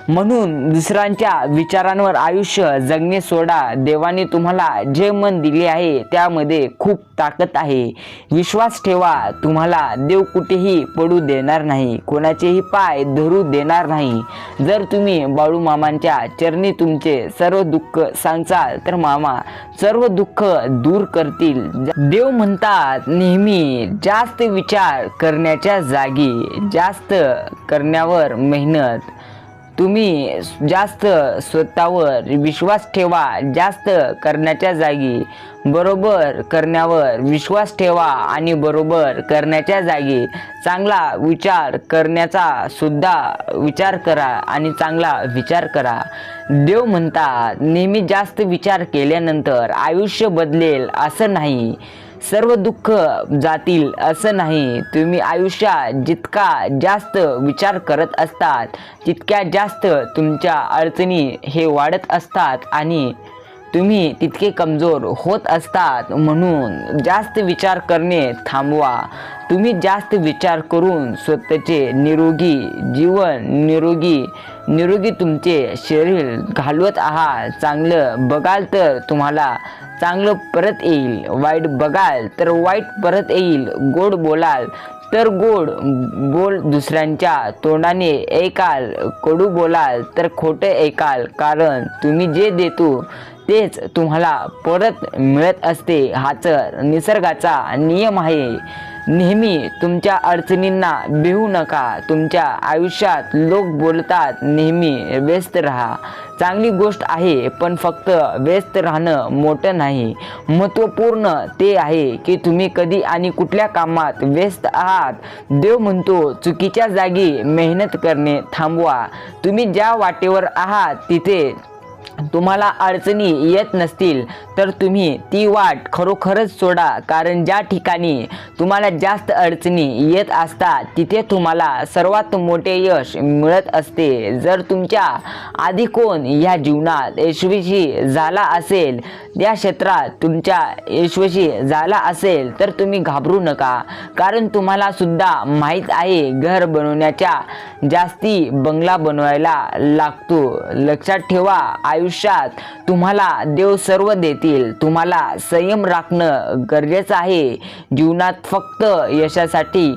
म्हणून दुसऱ्यांच्या विचारांवर आयुष्य जगणे सोडा देवाने तुम्हाला जे मन दिले आहे त्यामध्ये खूप ताकद आहे विश्वास ठेवा तुम्हाला देव कुठेही पडू देणार नाही कोणाचेही पाय धरू देणार नाही जर तुम्ही बाळूमामांच्या चरणी तुमचे सर्व दुःख सांगाल तर मामा सर्व दुःख दूर करतील देव म्हणतात नेहमी जास्त विचार करण्याच्या जागी जास्त करण्यावर मेहनत तुम्ही जास्त स्वतःवर विश्वास ठेवा जास्त करण्याच्या जागी बरोबर करण्यावर विश्वास ठेवा आणि बरोबर करण्याच्या जागी चांगला विचार करण्याचा सुद्धा विचार करा आणि चांगला विचार करा देव म्हणतात नेहमी जास्त विचार केल्यानंतर आयुष्य बदलेल असं नाही सर्व दुःख जातील असं नाही तुम्ही आयुष्यात जितका जास्त विचार करत असतात तितक्या जास्त तुमच्या अडचणी हे वाढत असतात आणि तुम्ही तितके कमजोर होत असतात म्हणून जास्त विचार करणे थांबवा तुम्ही जास्त विचार करून स्वतःचे निरोगी जीवन निरोगी तुमचे शरीर घालवत आहात चांगलं बघाल तर तुम्हाला चांगलं परत येईल वाईट बघाल तर वाईट परत येईल गोड बोलाल तर गोड बोल दुसऱ्यांच्या तोंडाने ऐकाल कडू बोलाल तर खोटं ऐकाल कारण तुम्ही जे देतो तेच तुम्हाला परत मिळत असते हाच निसर्गाचा नियम आहे नेहमी तुमच्या अडचणींना भिवू नका तुमच्या आयुष्यात लोक बोलतात नेहमी व्यस्त राहा चांगली गोष्ट आहे पण फक्त व्यस्त राहणं मोठं नाही महत्त्वपूर्ण ते आहे की तुम्ही कधी आणि कुठल्या कामात व्यस्त आहात देव म्हणतो चुकीच्या जागी मेहनत करणे थांबवा तुम्ही ज्या वाटेवर आहात तिथे तुम्हाला अडचणी येत नसतील तर तुम्ही ती वाट खरोखरच सोडा कारण ज्या ठिकाणी तुम्हाला जास्त अडचणी येत असतात तिथे तुम्हाला सर्वात मोठे यश मिळत असते जर तुमच्या आधी कोण या जीवनात यशस्वी झाला असेल या क्षेत्रात तुमच्या यशस्वी झाला असेल तर तुम्ही घाबरू नका कारण तुम्हाला सुद्धा माहीत आहे घर बनवण्याच्या जास्ती बंगला बनवायला लागतो लक्षात ठेवा आयुष्यात तुम्हाला देव सर्व देतील तुम्हाला संयम राखणं गरजेचं आहे जीवनात फक्त यशासाठी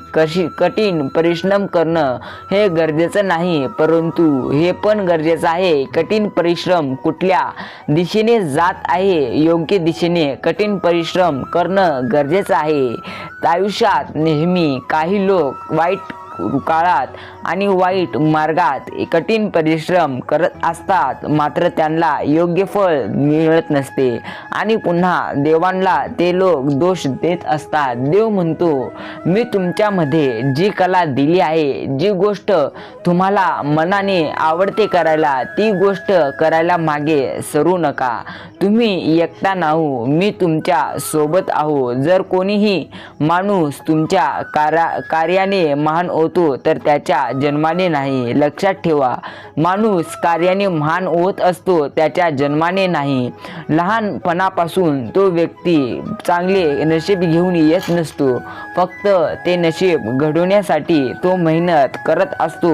कठीण परिश्रम करणं हे गरजेचं नाही परंतु हे पण गरजेचं आहे कठीण परिश्रम कुठल्या दिशेने जात आहे योग्य दिशेने कठीण परिश्रम करणं गरजेचं आहे आयुष्यात नेहमी काही लोक वाईट काळात आणि वाईट मार्गात कठीण परिश्रम करत असतात मात्र त्यांना योग्य फळ मिळत नसते आणि पुन्हा देवांना ते लोक दोष देत असतात देव म्हणतो मी तुमच्यामध्ये जी कला दिली आहे जी गोष्ट तुम्हाला मनाने आवडते करायला ती गोष्ट करायला मागे सरू नका तुम्ही एकटा नाहू मी तुमच्या सोबत आहो जर कोणीही माणूस तुमच्या कार्याने महान होतो तर त्याच्या जन्माने नाही. लक्षात ठेवा, माणूस कार्याने महान होत असतो, त्याच्या जन्माने नाही. लहानपणापासून तो व्यक्ती चांगले नशीब घेऊन येत नसतो, फक्त ते नशीब घडवण्यासाठी तो मेहनत करत असतो.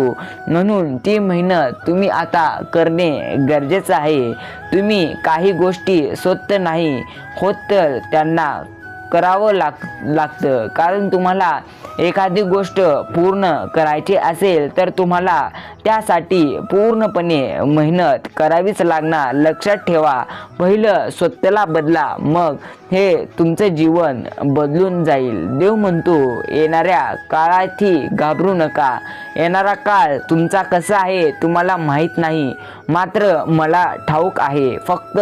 म्हणून ती मेहनत तुम्ही आता करणे गरजेचं आहे. तुम्ही काही गोष्टी स्वतः नाही होत तर त्यांना करावं लागतं. कारण तुम्हाला एखादी गोष्ट पूर्ण करायची असेल तर तुम्हाला त्यासाठी पूर्णपणे मेहनत करावीच लागणार. लक्षात ठेवा, पहिलं स्वतःला बदला, मग हे तुमचं जीवन बदलून जाईल. देव म्हणतो, येणाऱ्या काळाची घाबरू नका. येणारा काळ तुमचा कसा आहे तुम्हाला माहीत नाही, मात्र मला ठाऊक आहे. फक्त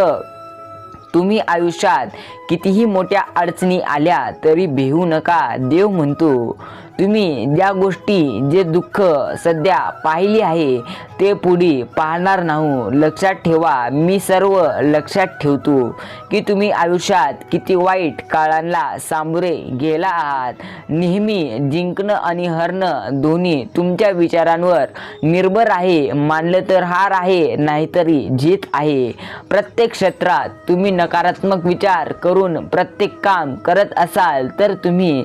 तुम्ही आयुष्यात कितीही मोठ्या अडचणी आल्या तरी भिवू नका. देव म्हणतो, तुम्ही ज्या गोष्टी, जे दुःख सध्या पाहिली आहे ते पुढे पाहणार नाही. लक्षात ठेवा, मी सर्व लक्षात ठेवतो की तुम्ही आयुष्यात किती वाईट काळांना सामोरे गेला आहात. नेहमी जिंकणं आणि हरणं दोन्ही तुमच्या विचारांवर निर्भर आहे. मानलं तर हार आहे, नाहीतरी जीत आहे. प्रत्येक क्षेत्रात तुम्ही नकारात्मक विचार करून प्रत्येक काम करत असाल तर तुम्ही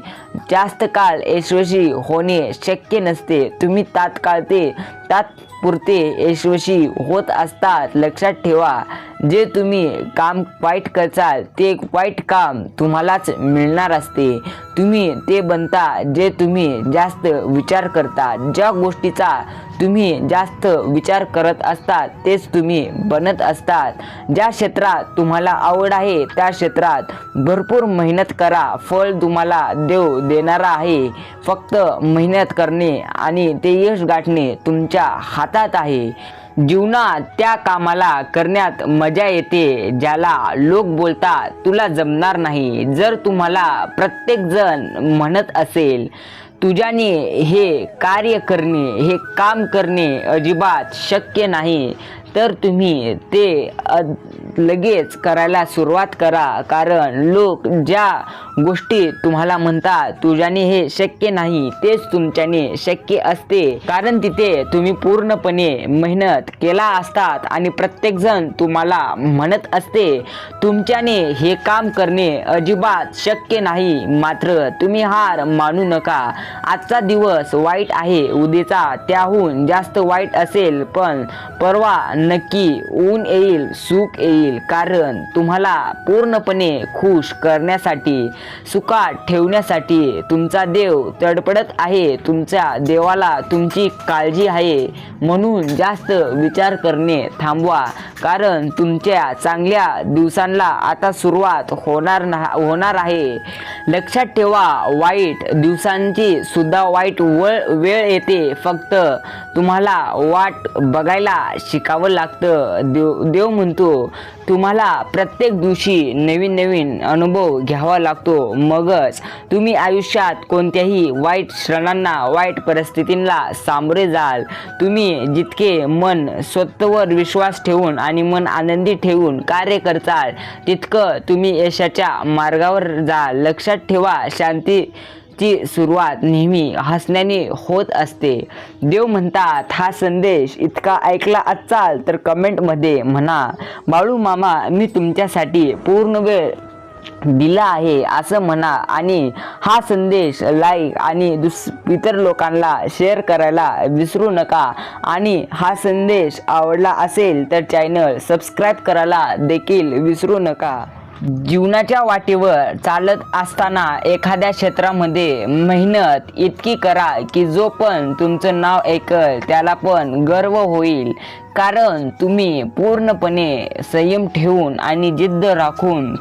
जास्त काळ यशस्वी होणे शक्य नसते. तुम्ही तात्पुरते यशस्वी होत असतात. लक्षात ठेवा, जे तुम्ही काम वाईट करताल ते वाईट काम तुम्हालाच मिळणार असते. तुम्ही ते बनता जे तुम्ही जास्त विचार करता. ज्या गोष्टीचा तुम्ही जास्त विचार करत असतात तेच तुम्ही बनत असतात. ज्या क्षेत्रात तुम्हाला आवड आहे त्या क्षेत्रात भरपूर मेहनत करा. फळ तुम्हाला देव देणारा आहे. फक्त मेहनत करणे आणि ते यश गाठणे तुमच्या हातात आहे. जीवनात त्या कामाला करण्यात मजा येते ज्याला लोक बोलतात तुला जमणार नाही. जर तुम्हाला प्रत्येक जण म्हणत असेल तुझ्याने हे कार्य करणे, हे काम करणे अजिबात शक्य नाही, तर तुम्ही ते लगेच करायला सुरुवात करा. कारण लोक ज्या गोष्टी तुम्हाला म्हणतात तुझ्याने हे शक्य नाही तेच तुमच्याने शक्य असते. कारण तिथे तुम्ही पूर्णपणे मेहनत केला असतात आणि प्रत्येक जण तुम्हाला म्हणत असते तुमच्याने हे काम करणे अजिबात शक्य नाही. मात्र तुम्ही हार मानू नका. आजचा दिवस वाईट आहे, उद्याचा त्याहून जास्त वाईट असेल, पण परवा नक्की ऊन येईल, सुख येईल. कारण तुम्हाला पूर्णपणे खुश करण्यासाठी, सुखात ठेवण्यासाठी तुमचा देव तडपडत आहे. तुमच्या देवाला तुमची काळजी आहे. म्हणून जास्त विचार करणे थांबवा. कारण तुमच्या चांगल्या दिवसांना आता सुरुवात होणार आहे. लक्षात ठेवा, वाईट दिवसांची सुद्धा वाईट वेळ येते. फक्त तुम्हाला वाट बघायला शिकावं लागतं. देव म्हणतो तुम्हाला प्रत्येक दिवशी नवीन नवीन अनुभव घ्यावा लागतो. मगच तुम्ही आयुष्यात कोणत्याही वाईट क्षणांना, वाईट परिस्थितींना सामोरे जाल. तुम्ही जितके मन स्वतःवर विश्वास ठेवून आणि मन आनंदी ठेवून कार्य करताल तितकं तुम्ही यशाच्या मार्गावर जाल. लक्षात ठेवा, शांतीची सुरुवात नेहमी हसण्याने होत असते. देव म्हणतात, हा संदेश इतका ऐकला असाल तर कमेंटमध्ये म्हणा, बाळू मामा मी तुमच्यासाठी पूर्ण वेळ दिला आहे असं म्हणा. आणि हा संदेश लाईक आणि इतर लोकांना शेअर करायला विसरू नका. आणि हा संदेश आवडला असेल तर चॅनल सबस्क्राईब करायला देखील विसरू नका. जीवनाच्या वाटेवर चालत असताना एखाद्या क्षेत्रामध्ये मेहनत इतकी करा की जो पण तुमचं नाव ऐकल त्याला पण गर्व होईल. कारण तुम्ही पूर्णपणे संयम ठेवून आणि जिद्द राखून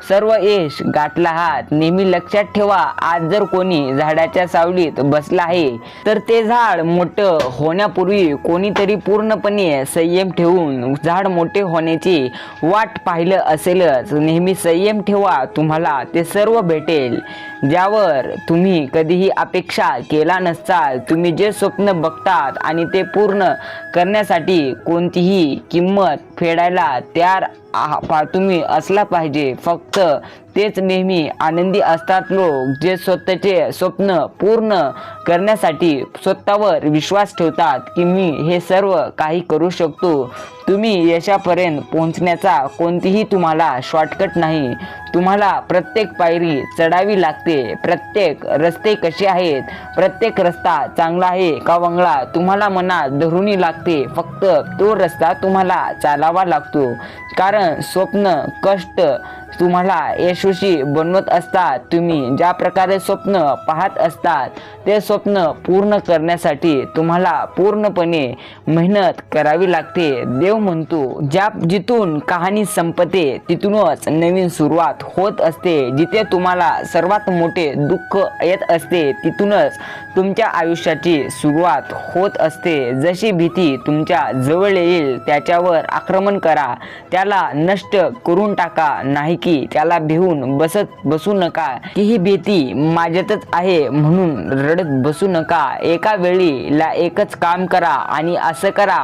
सर्व यश गाठला आहात. नेहमी लक्षात ठेवा, आज जर कोणी झाडाच्या सावलीत बसला आहे तर ते झाड मोठं होण्यापूर्वी कोणीतरी पूर्णपणे संयम ठेवून झाड मोठे होण्याची वाट पाहिलं असेलच. नेहमी संयम ठेवा, तुम्हाला ते सर्व भेटेल ज्यावर तुम्ही कधीही अपेक्षा केला नसताल. तुम्ही जे स्वप्न बघतात आणि ते पूर्ण करण्यासाठी कोणतीही किंमत फेडायला तयार तुम्ही असला पाहिजे. फक्त तेच नेहमी आनंदी असतात लोक जे स्वतःचे स्वप्न पूर्ण करण्यासाठी स्वतःवर विश्वास ठेवतात की मी हे सर्व काही करू शकतो. तुम्ही यशापर्यंत पोहोचण्याचा कोणतीही तुम्हाला शॉर्टकट नाही. तुम्हाला प्रत्येक पायरी चढावी लागते. प्रत्येक रस्ते कसे आहेत, प्रत्येक रस्ता चांगला आहे का वंगळा तुम्हाला मनात धरूनी लागते. फक्त तो रस्ता तुम्हाला चालावा लागतो. कारण स्वप्न कष्ट तुम्हाला यशस्वी बनवत असतात. तुम्ही ज्या प्रकारे स्वप्न पाहत असतात ते स्वप्न पूर्ण करण्यासाठी तुम्हाला पूर्णपणे मेहनत करावी लागते. देव म्हणतो जिथून कहाणी संपते तिथूनच नवीन सुरुवात होत असते. जिथे तुम्हाला सर्वात मोठे दुःख येत असते तिथूनच तुमच्या आयुष्याची सुरुवात होत असते. जशी भीती तुमच्या जवळ येईल त्याच्यावर आक्रमण करा, त्याला नष्ट करून टाका. नाही की त्याला भिवून बसू नका की ही भीती माझ्यातच आहे म्हणून रडत बसू नका. एका वेळीला एकच काम करा आणि असं करा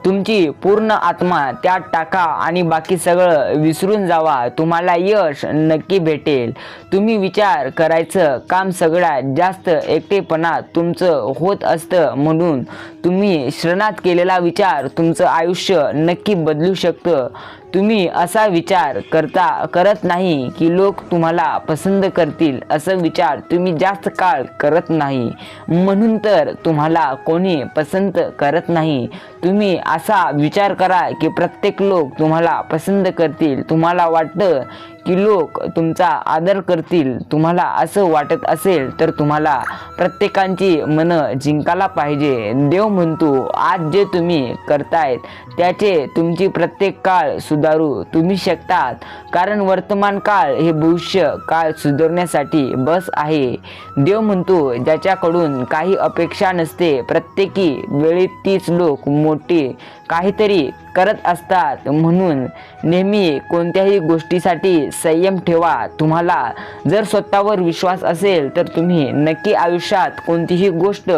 तुमची पूर्ण आत्मा त्यात टाका आणि बाकी सगळं विसरून जावा. तुम्हाला यश नक्की भेटेल. तुम्ही विचार करायचं काम सगळ्यात जास्त एकटेपणात तुमचं होत असतं. म्हणून तुम्ही श्रणात केलेला विचार तुमचं आयुष्य नक्की बदलू शकतं. तुम्ही असा विचार करत नाही की लोक तुम्हाला पसंत करतील. असं विचार तुम्ही जास्त काळ करत नाही म्हणून तर तुम्हाला कोणी पसंत करत नाही. तुम्ही असा विचार करा की प्रत्येक लोक तुम्हाला पसंत करतील. तुम्हाला वाटतं की लोक तुमचा आदर करतील. तुम्हाला असं वाटत असेल तर तुम्हाला प्रत्येकांची मनं जिंकायला पाहिजे. देव म्हणतो आज जे तुम्ही करतायत त्याचे तुमची प्रत्येक काळ सुधारू तुम्ही शकतात. कारण वर्तमान काळ हे भविष्य काळ सुधारण्यासाठी बस आहे. देव म्हणतो ज्याच्याकडून काही अपेक्षा नसते प्रत्येकी वेळी तीच लोक मोठे काहीतरी करत असतात. म्हणून नेहमी कोणत्याही गोष्टीसाठी संयम ठेवा. तुम्हाला जर स्वतःवर विश्वास असेल तर तुम्ही नक्की आयुष्यात कोणतीही गोष्ट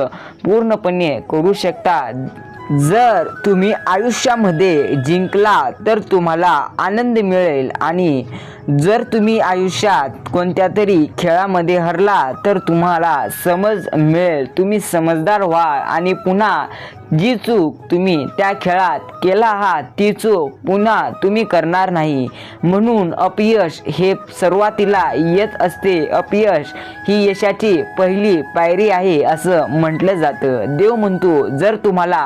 पूर्णपणे करू शकता. जर तुम्ही आयुष्यामध्ये जिंकला तर तुम्हाला आनंद मिळेल आणि जर तुम्ही आयुष्यात कोणत्या तरी खेळामध्ये हरला तर तुम्हाला समज मिळेल. तुम्ही समजदार व्हा आणि पुन्हा जी चूक तुम्ही त्या खेळात केला आहात ती चूक पुन्हा तुम्ही करणार नाही. म्हणून अपयश हे सुरुवातीला येत असते. अपयश ही यशाची पहिली पायरी आहे असं म्हटलं जातं. देव म्हणतो जर तुम्हाला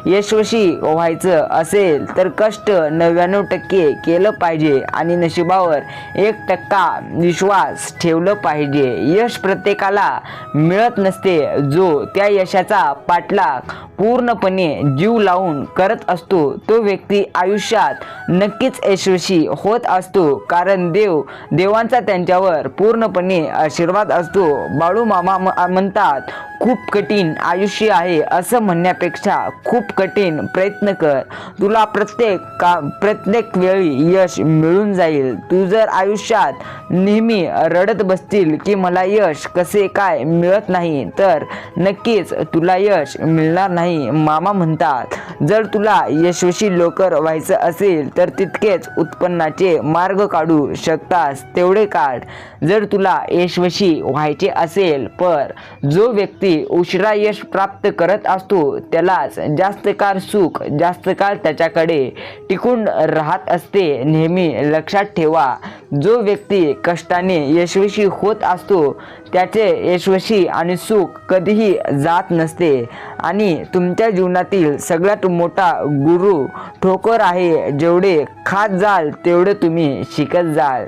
यशस्वी व्हायचं असेल तर कष्ट 99% केलं पाहिजे आणि नशिबावर 1% विश्वास ठेवलं पाहिजे. यश प्रत्येकाला मिळत नसते. जो त्या यशाचा पाठलाग पूर्णपणे जीव लावून करत असतो तो व्यक्ती आयुष्यात नक्कीच यशस्वी होत असतो. कारण देवांचा त्यांच्यावर पूर्णपणे आशीर्वाद असतो. बाळू मामा म्हणतात खूप कठीण आयुष्य आहे असं म्हणण्यापेक्षा खूप कठीण प्रयत्न कर. तुला प्रत्येक वेळी यश मिळून जाईल. तू जर आयुष्यात नेहमी रडत बसतील की मला यश कसे काय मिळत नाही तर नक्कीच तुला यश मिळणार नाही. मामा म्हणतात जर तुला यशस्वी लवकर व्हायचं असेल तर तितकेच उत्पन्नाचे मार्ग काढू शकतास तेवढे काढ. जर तुला यशस्वी व्हायचे असेल पर जो व्यक्ती उशिरा यश प्राप्त करत असतो त्यालाच जास्त काळ सुख जास्त काळ त्याच्याकडे टिकून राहत असते. नेहमी लक्षात ठेवा जो व्यक्ती कष्टाने यशस्वी होत असतो त्याचे यशस्वी आणि सुख कधीही जात नसते. आणि तुमच्या जीवनातील सगळ्यात मोठा गुरु ठोकर आहे. जेवढे खात जाल तेवढे तुम्ही शिकत जाल.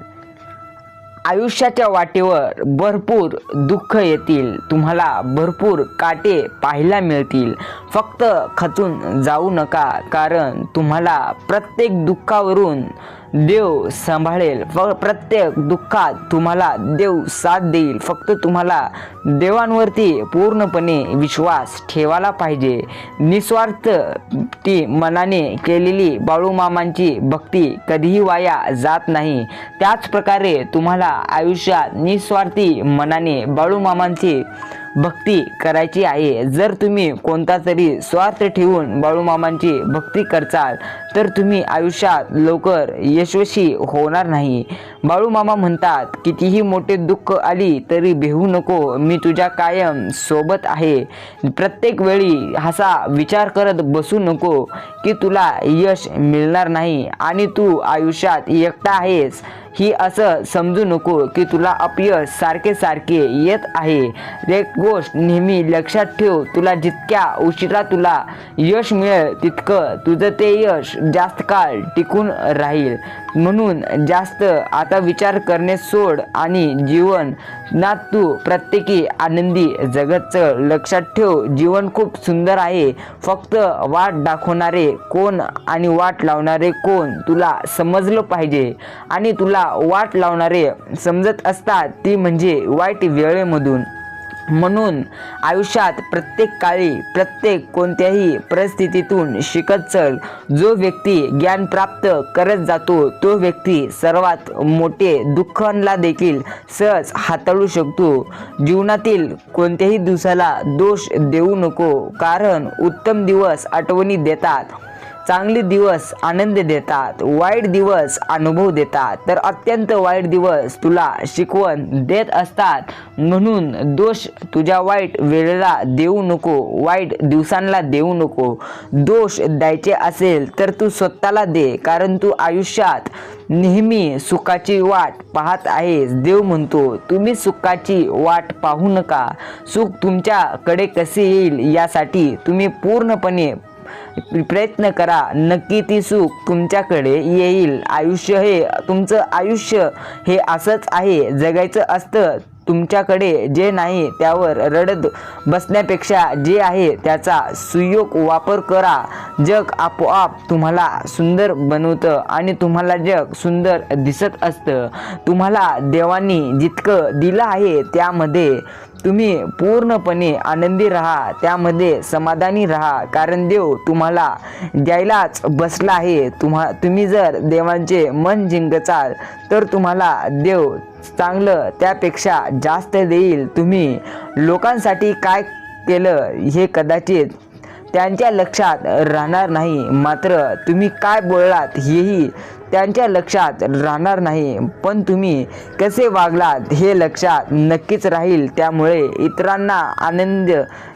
आयुष्याच्या वाटेवर भरपूर दुःख येतील. तुम्हाला भरपूर काटे पाहायला मिळतील. फक्त खचून जाऊ नका कारण तुम्हाला प्रत्येक दुःखावरून देव सांभाळेल. प्रत्येक दुःखात तुम्हाला देव साथ देईल. फक्त तुम्हाला देवांवरती पूर्णपणे विश्वास ठेवायला पाहिजे. निस्वार्थ ती मनाने केलेली बाळूमामांची भक्ती कधीही वाया जात नाही. त्याच प्रकारे तुम्हाला आयुष्यात निस्वार्थी मनाने बाळूमामांची भक्ती करायची आहे. जर तुम्ही कोणता तरी स्वार्थ ठेवून बाळूमामांची भक्ती करचाल तर तुम्ही आयुष्यात लवकर यशस्वी होणार नाही. बाळूमामा म्हणतात, कितीही मोठे दुःख आली तरी भिवू नको, मी तुझ्या कायम सोबत आहे. प्रत्येक वेळी असा विचार करत बसू नको की तुला यश मिळणार नाही आणि तू आयुष्यात एकटा आहेस. ही असं समजू नको की तुला अपयश सारखे सारखे येत आहे. एक गोष्ट नेहमी लक्षात ठेव, तुला जितक्या उशिरा तुला यश मिळेल तितकं तुझं ते यश जास्त काळ टिकून राहील. म्हणून जास्त आता विचार करणे सोड आणि जीवनात तू प्रत्येकी आनंदी जगत चल. लक्षात ठेव, जीवन खूप सुंदर आहे. फक्त वाट दाखवणारे कोण आणि वाट लावणारे कोण तुला समजलं पाहिजे. आणि तुला वाट लावणारे समजत असतात ती म्हणजे वाईट वेळेमधून. म्हणून आयुष्यात प्रत्येक काळी प्रत्येक कोणत्याही परिस्थितीतून शिकत चल. जो व्यक्ती ज्ञान प्राप्त करत जातो तो व्यक्ती सर्वात मोठे दुःखांना देखील सहज हाताळू शकतो. जीवनातील कोणत्याही दिवसाला दोष देऊ नको, कारण उत्तम दिवस आठवणी देतात, चांगले दिवस आनंद देतात, वाईट दिवस अनुभव देतात, तर अत्यंत वाईट दिवस तुला शिकवण देत असतात. म्हणून दोष तुझ्या वाईट वेळेला देऊ नको, वाईट दिवसांना देऊ नको. दोष द्यायचे असेल तर तू स्वतःला दे, कारण तू आयुष्यात नेहमी सुखाची वाट पाहत आहेस. देव म्हणतो, तुम्ही सुखाची वाट पाहू नका. सुख तुमच्याकडे कसे येईल यासाठी तुम्ही पूर्णपणे प्रयत्न करा. नक्की ती सुख तुमच्याकडे येईल. तुमचं आयुष्य हे असंच आहे. जगायचं असतं तुमच्याकडे जे नाही त्यावर रडत बसण्यापेक्षा जे आहे त्याचा सुयोग वापर करा. जग आपोआप तुम्हाला सुंदर बनवतं आणि तुम्हाला जग सुंदर दिसत असतं. तुम्हाला देवानी जितकं दिलं आहे त्यामध्ये तुम्ही पूर्णपणे आनंदी राहा, त्यामध्ये समाधानी राहा, कारण देव तुम्हाला द्यायलाच बसला आहे. तुम्ही जर देवांचे मन जिंकचाल तर तुम्हाला देव चांगलं त्यापेक्षा जास्त देईल. तुम्ही लोकांसाठी काय केलं हे कदाचित त्यांच्या लक्षात राहणार नाही, मात्र तुम्ही काय बोललात हेही त्यांच्या लक्षात राहणार नाही, पण तुम्ही कसे वागलात हे लक्षात नक्कीच राहील. त्यामुळे इतरांना आनंद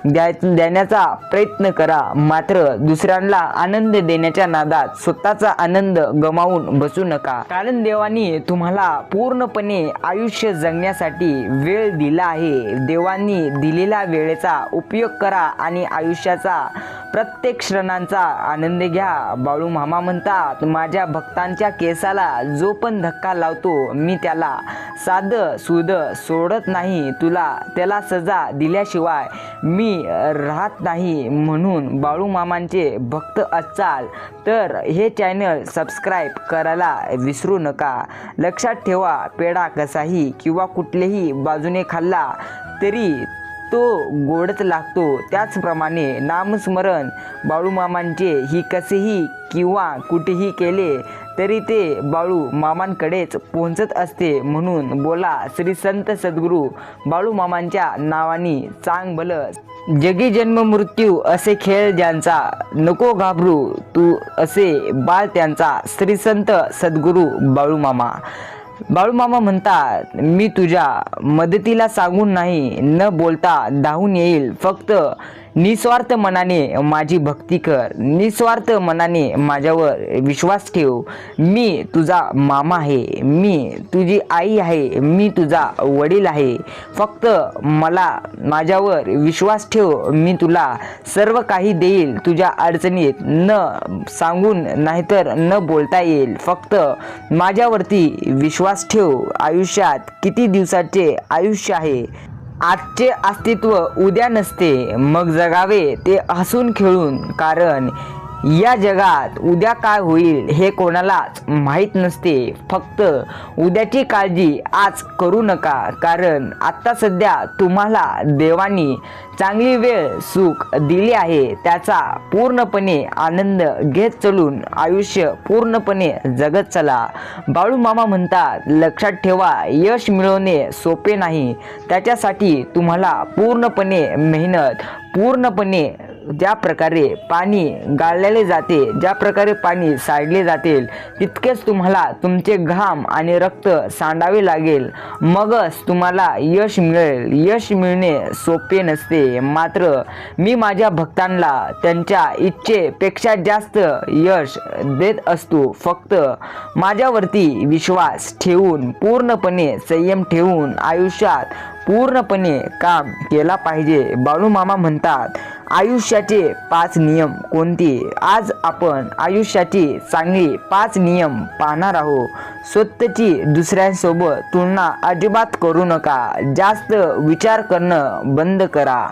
देण्याचा प्रयत्न करा, मात्र दुसऱ्यांना आनंद देण्याच्या नादात स्वतःचा आनंद गमावून बसू नका. कारण देवानी तुम्हाला पूर्णपणे आयुष्य जगण्यासाठी वेळ दिला आहे. देवानी दिलेल्या वेळेचा उपयोग करा आणि आयुष्याचा प्रत्येक क्षणांचा आनंद घ्या. बाळूमामा म्हणतात, माझ्या भक्तांच्या केसाला जो पण धक्का लावतो मी त्याला साधं सुध सोडत नाही. त्याला सजा दिल्याशिवाय मी राहत नाही. म्हणून बाळूमामांचे भक्त असाल तर हे चॅनल सबस्क्राईब करायला विसरू नका. लक्षात ठेवा, पेढा कसाही किंवा कुठल्याही बाजूने खाल्ला तरी तो गोडच लागतो. त्याचप्रमाणे नामस्मरण बाळूमामांचे ही कसेही किंवा कुठेही केले तरी ते बाळूमामांकडेच पोहोचत असते. म्हणून बोला श्री संत सद्गुरू बाळूमामांच्या नावानी चांग भलं. जगी जन्म मृत्यू असे खेळ ज्यांचा, नको घाबरू तू असे बाळ त्यांचा. श्री संत सद्गुरू बाळूमामा. बाळूमामा म्हणतात, मी तुझ्या मदतीला सांगून नाही, न बोलता धावून येईल. फक्त निस्वार्थ मनाने माझी भक्ती कर, निस्वार्थ मनाने माझ्यावर विश्वास ठेव. मी तुझा मामा आहे, मी तुझी आई आहे, मी तुझा वडील आहे. फक्त माझ्यावर विश्वास ठेव, मी तुला सर्व काही देईल. तुझ्या अडचणीत न सांगून नाहीतर न बोलता येईल. फक्त माझ्यावरती विश्वास ठेव. आयुष्यात किती दिवसाचे आयुष्य आहे, आजचे अस्तित्व उद्या नसते. मग जगावे ते हसून खेळून, कारण या जगात उद्या काय होईल हे कोणालाच माहीत नसते. फक्त उद्याची काळजी आज करू नका, कारण आत्ता सध्या तुम्हाला देवानी चांगली वेळ सुख दिली आहे. त्याचा पूर्णपणे आनंद घेत चलून आयुष्य पूर्णपणे जगत चला. बाळू मामा म्हणतात, लक्षात ठेवा, यश मिळवणे सोपे नाही. त्याच्यासाठी तुम्हाला पूर्णपणे मेहनत, पूर्णपणे ज्या प्रकारे पाणी गाळले जाते, ज्या प्रकारे पाणी साडले जातील, तितकेच तुम्हाला तुमचे घाम आणि रक्त सांडावे लागेल. मगच तुम्हाला यश मिळेल. यश मिळणे सोपे नसते, मात्र मी माझ्या भक्तांना त्यांच्या इच्छेपेक्षा जास्त यश देत असतो. फक्त माझ्यावरती विश्वास ठेवून, पूर्णपणे संयम ठेवून आयुष्यात पूर्णपणे काम केला पाहिजे. बाळू मामा म्हणतात, आयुष्याचे 5 नियम कोणते? आज आपण आयुष्याची चांगली 5 नियम पाहणार आहोत. स्वतःची दुसऱ्यांसोबत तुलना अजिबात करू नका. जास्त विचार करणं बंद करा.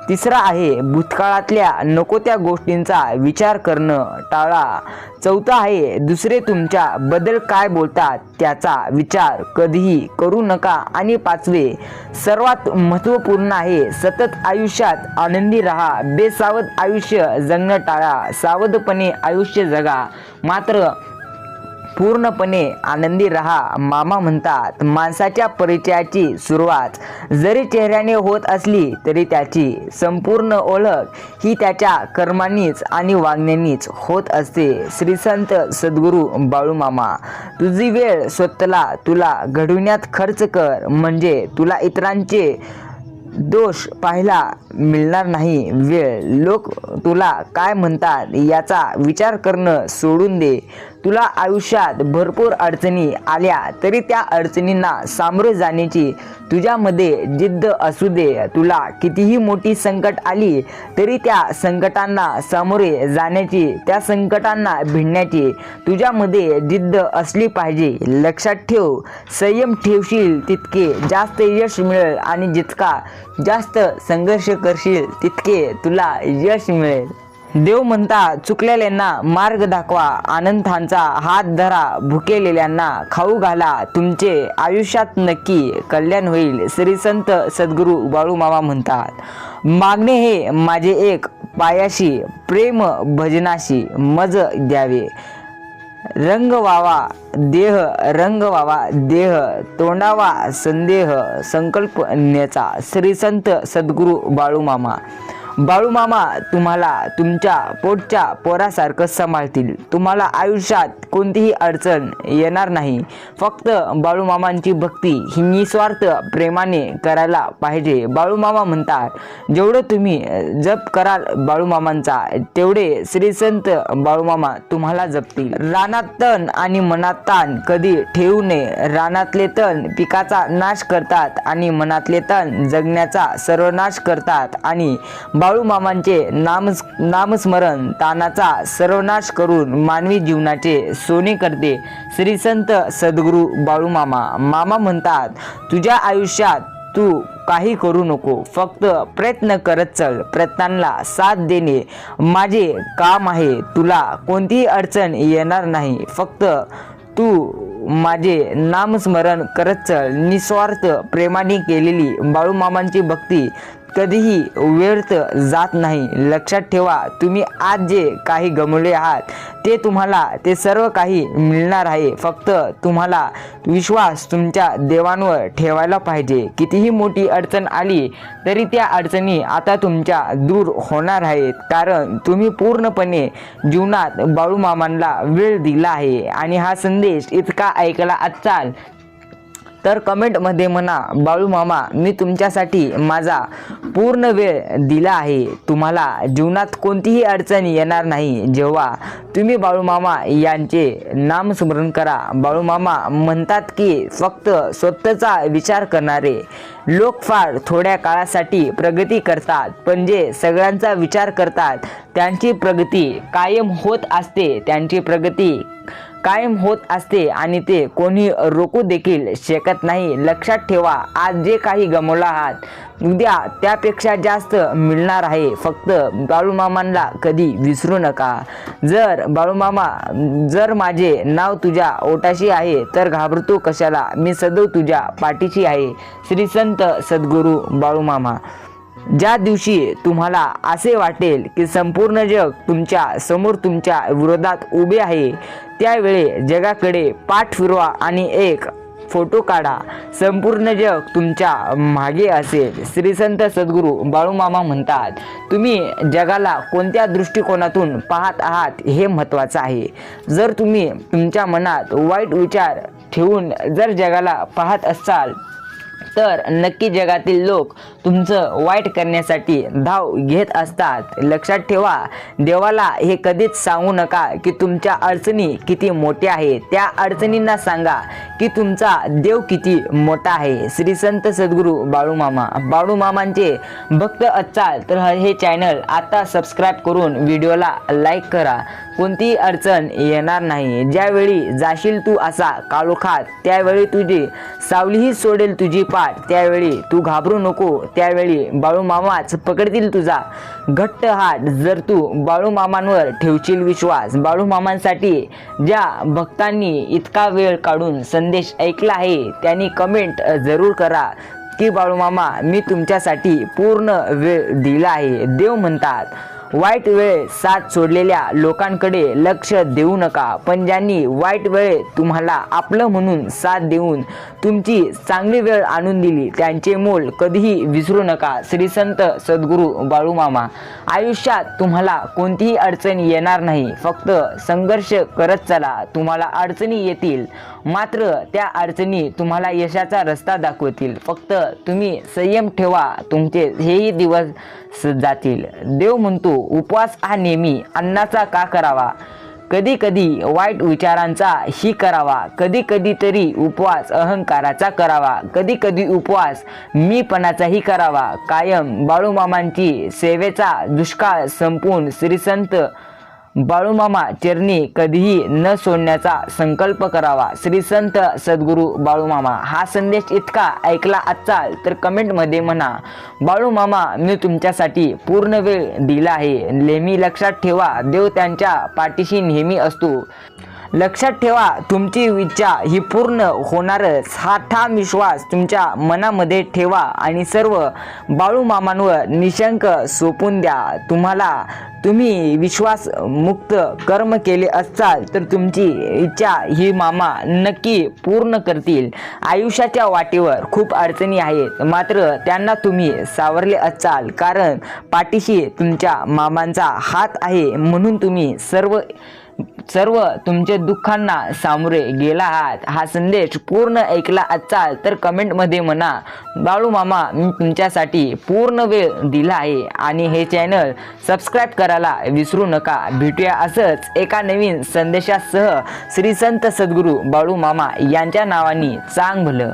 तिसरा आहे, भूतकाळातल्या नको त्या गोष्टींचा विचार करणं टाळा. चौथा आहे, दुसरे तुमच्या बद्दल काय बोलतात त्याचा विचार कधीही करू नका. आणि पाचवे, सर्वात महत्त्वपूर्ण आहे, सतत आयुष्यात आनंदी राहा. बेसावध आयुष्य जगणं टाळा. सावधपणे आयुष्य जगा, मात्र पूर्णपणे आनंदी राहा. मामा म्हणतात, माणसाच्या परिचयाची सुरुवात जरी चेहऱ्याने होत असली तरी त्याची संपूर्ण ओळख ही त्याच्या कर्मांनीच आणि वागण्यानीच होत असते. श्री संत सद्गुरू बाळू मामा. तुझी वेळ स्वतःला तुला घडविण्यात खर्च कर, म्हणजे तुला इतरांचे दोष पाहायला मिळणार नाही. वेळ लोक तुला काय म्हणतात याचा विचार करणं सोडून दे. तुला आयुष्यात भरपूर अडचणी आल्या तरी त्या अडचणींना सामोरे जाण्याची तुझ्यामध्ये जिद्द असू दे. तुला कितीही मोठी संकट आली तरी त्या संकटांना सामोरे जाण्याची, त्या संकटांना भिडण्याची तुझ्यामध्ये जिद्द असली पाहिजे. लक्षात ठेव, संयम ठेवशील तितके जास्त यश मिळेल आणि जितका जास्त संघर्ष करशील तितके तुला यश मिळेल. देव म्हणतात, चुकलेल्यांना मार्ग दाखवा, अनंतांचा हात धरा, भुकेलेल्यांना खाऊ घाला. तुमचे आयुष्यात नक्की कल्याण होईल. श्री संत सद्गुरू बाळू मामा म्हणतात, मागणे हे माझे एक पायाशी, प्रेम भजनाशी मज द्यावे. रंग व्हावा देह, रंग व्हावा देह, तोंडावा संदेह, संकल्प न्याचा. श्री संत सद्गुरू बाळू मामा. बाळू मामा तुम्हाला तुमच्या पोटच्या पोरासारखं सांभाळतील. तुम्हाला आयुष्यात कोणतीही अडचण येणार नाही. फक्त बाळू मामांची भक्ती ही निस्वार्थ प्रेमाने करायला पाहिजे. बाळू मामा म्हणतात, जेवढं तुम्ही जप कराल बाळू मामांचा, तेवढे श्री संत बाळू मामा तुम्हाला जपतील. रानात तण आणि मनात ताण कधी ठेवू नये. रानातले तण पिकाचा नाश करतात आणि मनातले तण जगण्याचा सर्वनाश करतात. आणि बाळू मामांचे नामस्मरण तानाचा सर्वनाश करून मानवी जीवनाचे सोने करते. श्री संत सद्गुरू बाळू मामा. मामा म्हणतात, तुझ्या आयुष्यात तू काही करू नको, फक्त प्रयत्न करत चल. प्रयत्नांना साथ देणे माझे काम आहे. तुला कोणतीही अडचण येणार नाही. फक्त तू माझे नामस्मरण करत चल. निस्वार्थ प्रेमाने केलेली बाळू मामांची भक्ती कधीही व्यर्थ जात नाही. लक्षात ठेवा, तुम्ही आज जे काही गमावले आहात ते तुम्हाला ते सर्व काही मिळणार आहे. फक्त तुम्हाला विश्वास तुमच्या देवांवर ठेवायला पाहिजे. कितीही मोठी अडचण आली तरी त्या अडचणी आता तुमच्या दूर होणार आहेत, कारण तुम्ही पूर्णपणे जीवनात बाळू मामांना वेळ दिला आहे. आणि हा संदेश इतका ऐकला असाल तर कमेंटमध्ये म्हणा, बाळू मामा मी तुमच्यासाठी माझा पूर्ण वेळ दिला आहे. तुम्हाला जीवनात कोणतीही अडचण येणार नाही जेव्हा तुम्ही बाळू मामा यांचे नामस्मरण करा. बाळू मामा म्हणतात की फक्त स्वतःचा विचार करणारे लोक फार थोड्या काळासाठी प्रगती करतात, पण जे सगळ्यांचा विचार करतात त्यांची प्रगती कायम होत असते. त्यांची प्रगती कायम होत असते आणि ते कोणी रोखू देखील शकत नाही. लक्षात ठेवा, आज जे काही गमावला आहात उद्या त्यापेक्षा जास्त मिळणार आहे. फक्त बाळूमामांना कधी विसरू नका. बाळूमामा, जर माझे नाव तुझ्या ओठाशी आहे तर घाबरतो कशाला, मी सदैव तुझ्या पाठीशी आहे. श्री संत सद्गुरू बाळूमामा. ज्या दिवशी तुम्हाला असे वाटेल की संपूर्ण जग तुमच्या समोर तुमच्या विरोधात उभे आहे, त्यावेळी जगाकडे पाठ फिरवा आणि एक फोटो काढा. संपूर्ण जग तुमच्या मागे असेल. श्री संत सद्गुरू बाळूमामा म्हणतात, तुम्ही जगाला कोणत्या दृष्टिकोनातून पाहत आहात हे महत्त्वाचं आहे. जर तुम्ही तुमच्या मनात वाईट विचार ठेवून जर जगाला पाहत असाल तर नक्की जगातील लोक तुमचं वाईट करण्यासाठी धाव घेत असतात. लक्षात ठेवा, देवाला हे कधीच सांगू नका की तुमच्या अडचणी किती मोठ्या आहेत. त्या अडचणींना सांगा की तुमचा देव किती मोठा आहे. श्री संत सद्गुरू बाळूमामा. बाळूमामांचे भक्त असाल तर हे चॅनल आता सबस्क्राईब करून व्हिडिओला लाईक करा. कोणतीही अडचण येणार नाही. ज्यावेळी जाशील तू असा काळोखात, त्यावेळी तुझी सावलीही सोडेल तुझी पाठ. त्यावेळी तू घाबरू नको, त्यावेळी बाळूमामाच पकडतील तुझा घट्ट हात. जर तू बाळूमामांवर ठेवशील विश्वास. बाळूमामांसाठी ज्या भक्तांनी इतका वेळ काढून संदेश ऐकला आहे त्यांनी कमेंट जरूर करा की बाळूमामा, मी तुमच्यासाठी पूर्ण वेळ दिला आहे. देव म्हणतात, वाईट वेळ साथ सोडलेल्या लोकांकडे लक्ष देऊ नका, पण ज्यांनी वाईट वेळ तुम्हाला आपलं म्हणून साथ देऊन तुमची चांगली वेळ आणून दिली त्यांचे मोल कधीही विसरू नका. श्री संत सद्गुरू बाळूमामा. आयुष्यात तुम्हाला कोणतीही अडचण येणार नाही, फक्त संघर्ष करत चला. तुम्हाला अडचणी येतील, मात्र त्या अडचणी तुम्हाला यशाचा रस्ता दाखवतील. फक्त तुम्ही संयम ठेवा, तुमचे हेही दिवस जातील. देव म्हणतो, उपवास हा नेहमी अन्नाचा का करावा, कधी कधी वाईट विचारांचा ही करावा, कधी कधी तरी उपवास अहंकाराचा करावा, कधी कधी उपवास मीपणाचाही करावा. कायम बाळूमामांची सेवेचा दुष्काळ संपून श्री संत बाळूमामा चरणी कधीही न सोडण्याचा संकल्प करावा. श्री संत सद्गुरू बाळूमामा. हा संदेश इतका ऐकला असाल तर कमेंटमध्ये म्हणा, बाळूमामा, मी तुमच्यासाठी पूर्ण वेळ दिला आहे. नेहमी लक्षात ठेवा, देव त्यांच्या पाठीशी नेहमी असतो. लक्षात ठेवा, तुमची इच्छा ही पूर्ण होणारच. हा ठाम विश्वास तुमच्या मनामध्ये ठेवा आणि सर्व बाळूमामांवर निशंक सोपून द्या. तुम्ही विश्वास मुक्त कर्म केले असाल तर तुमची इच्छा ही मामा नक्की पूर्ण करतील. आयुष्याच्या वाटेवर खूप अडचणी आहेत, मात्र त्यांना तुम्ही सावरले असाल, कारण पाठीशी तुमच्या मामांचा हात आहे. म्हणून तुम्ही सर्व तुमचे दुःखांना सामोरे गेला आहात. हा संदेश पूर्ण ऐकला असाल तर कमेंटमध्ये म्हणा, बाळूमामा, मी तुमच्यासाठी पूर्ण वेळ दिला आहे. आणि हे चॅनल सबस्क्राईब करायला विसरू नका. भेटूया असंच एका नवीन संदेशासह. श्री संत सद्गुरू बाळूमामा यांच्या नावाने चांग भलं.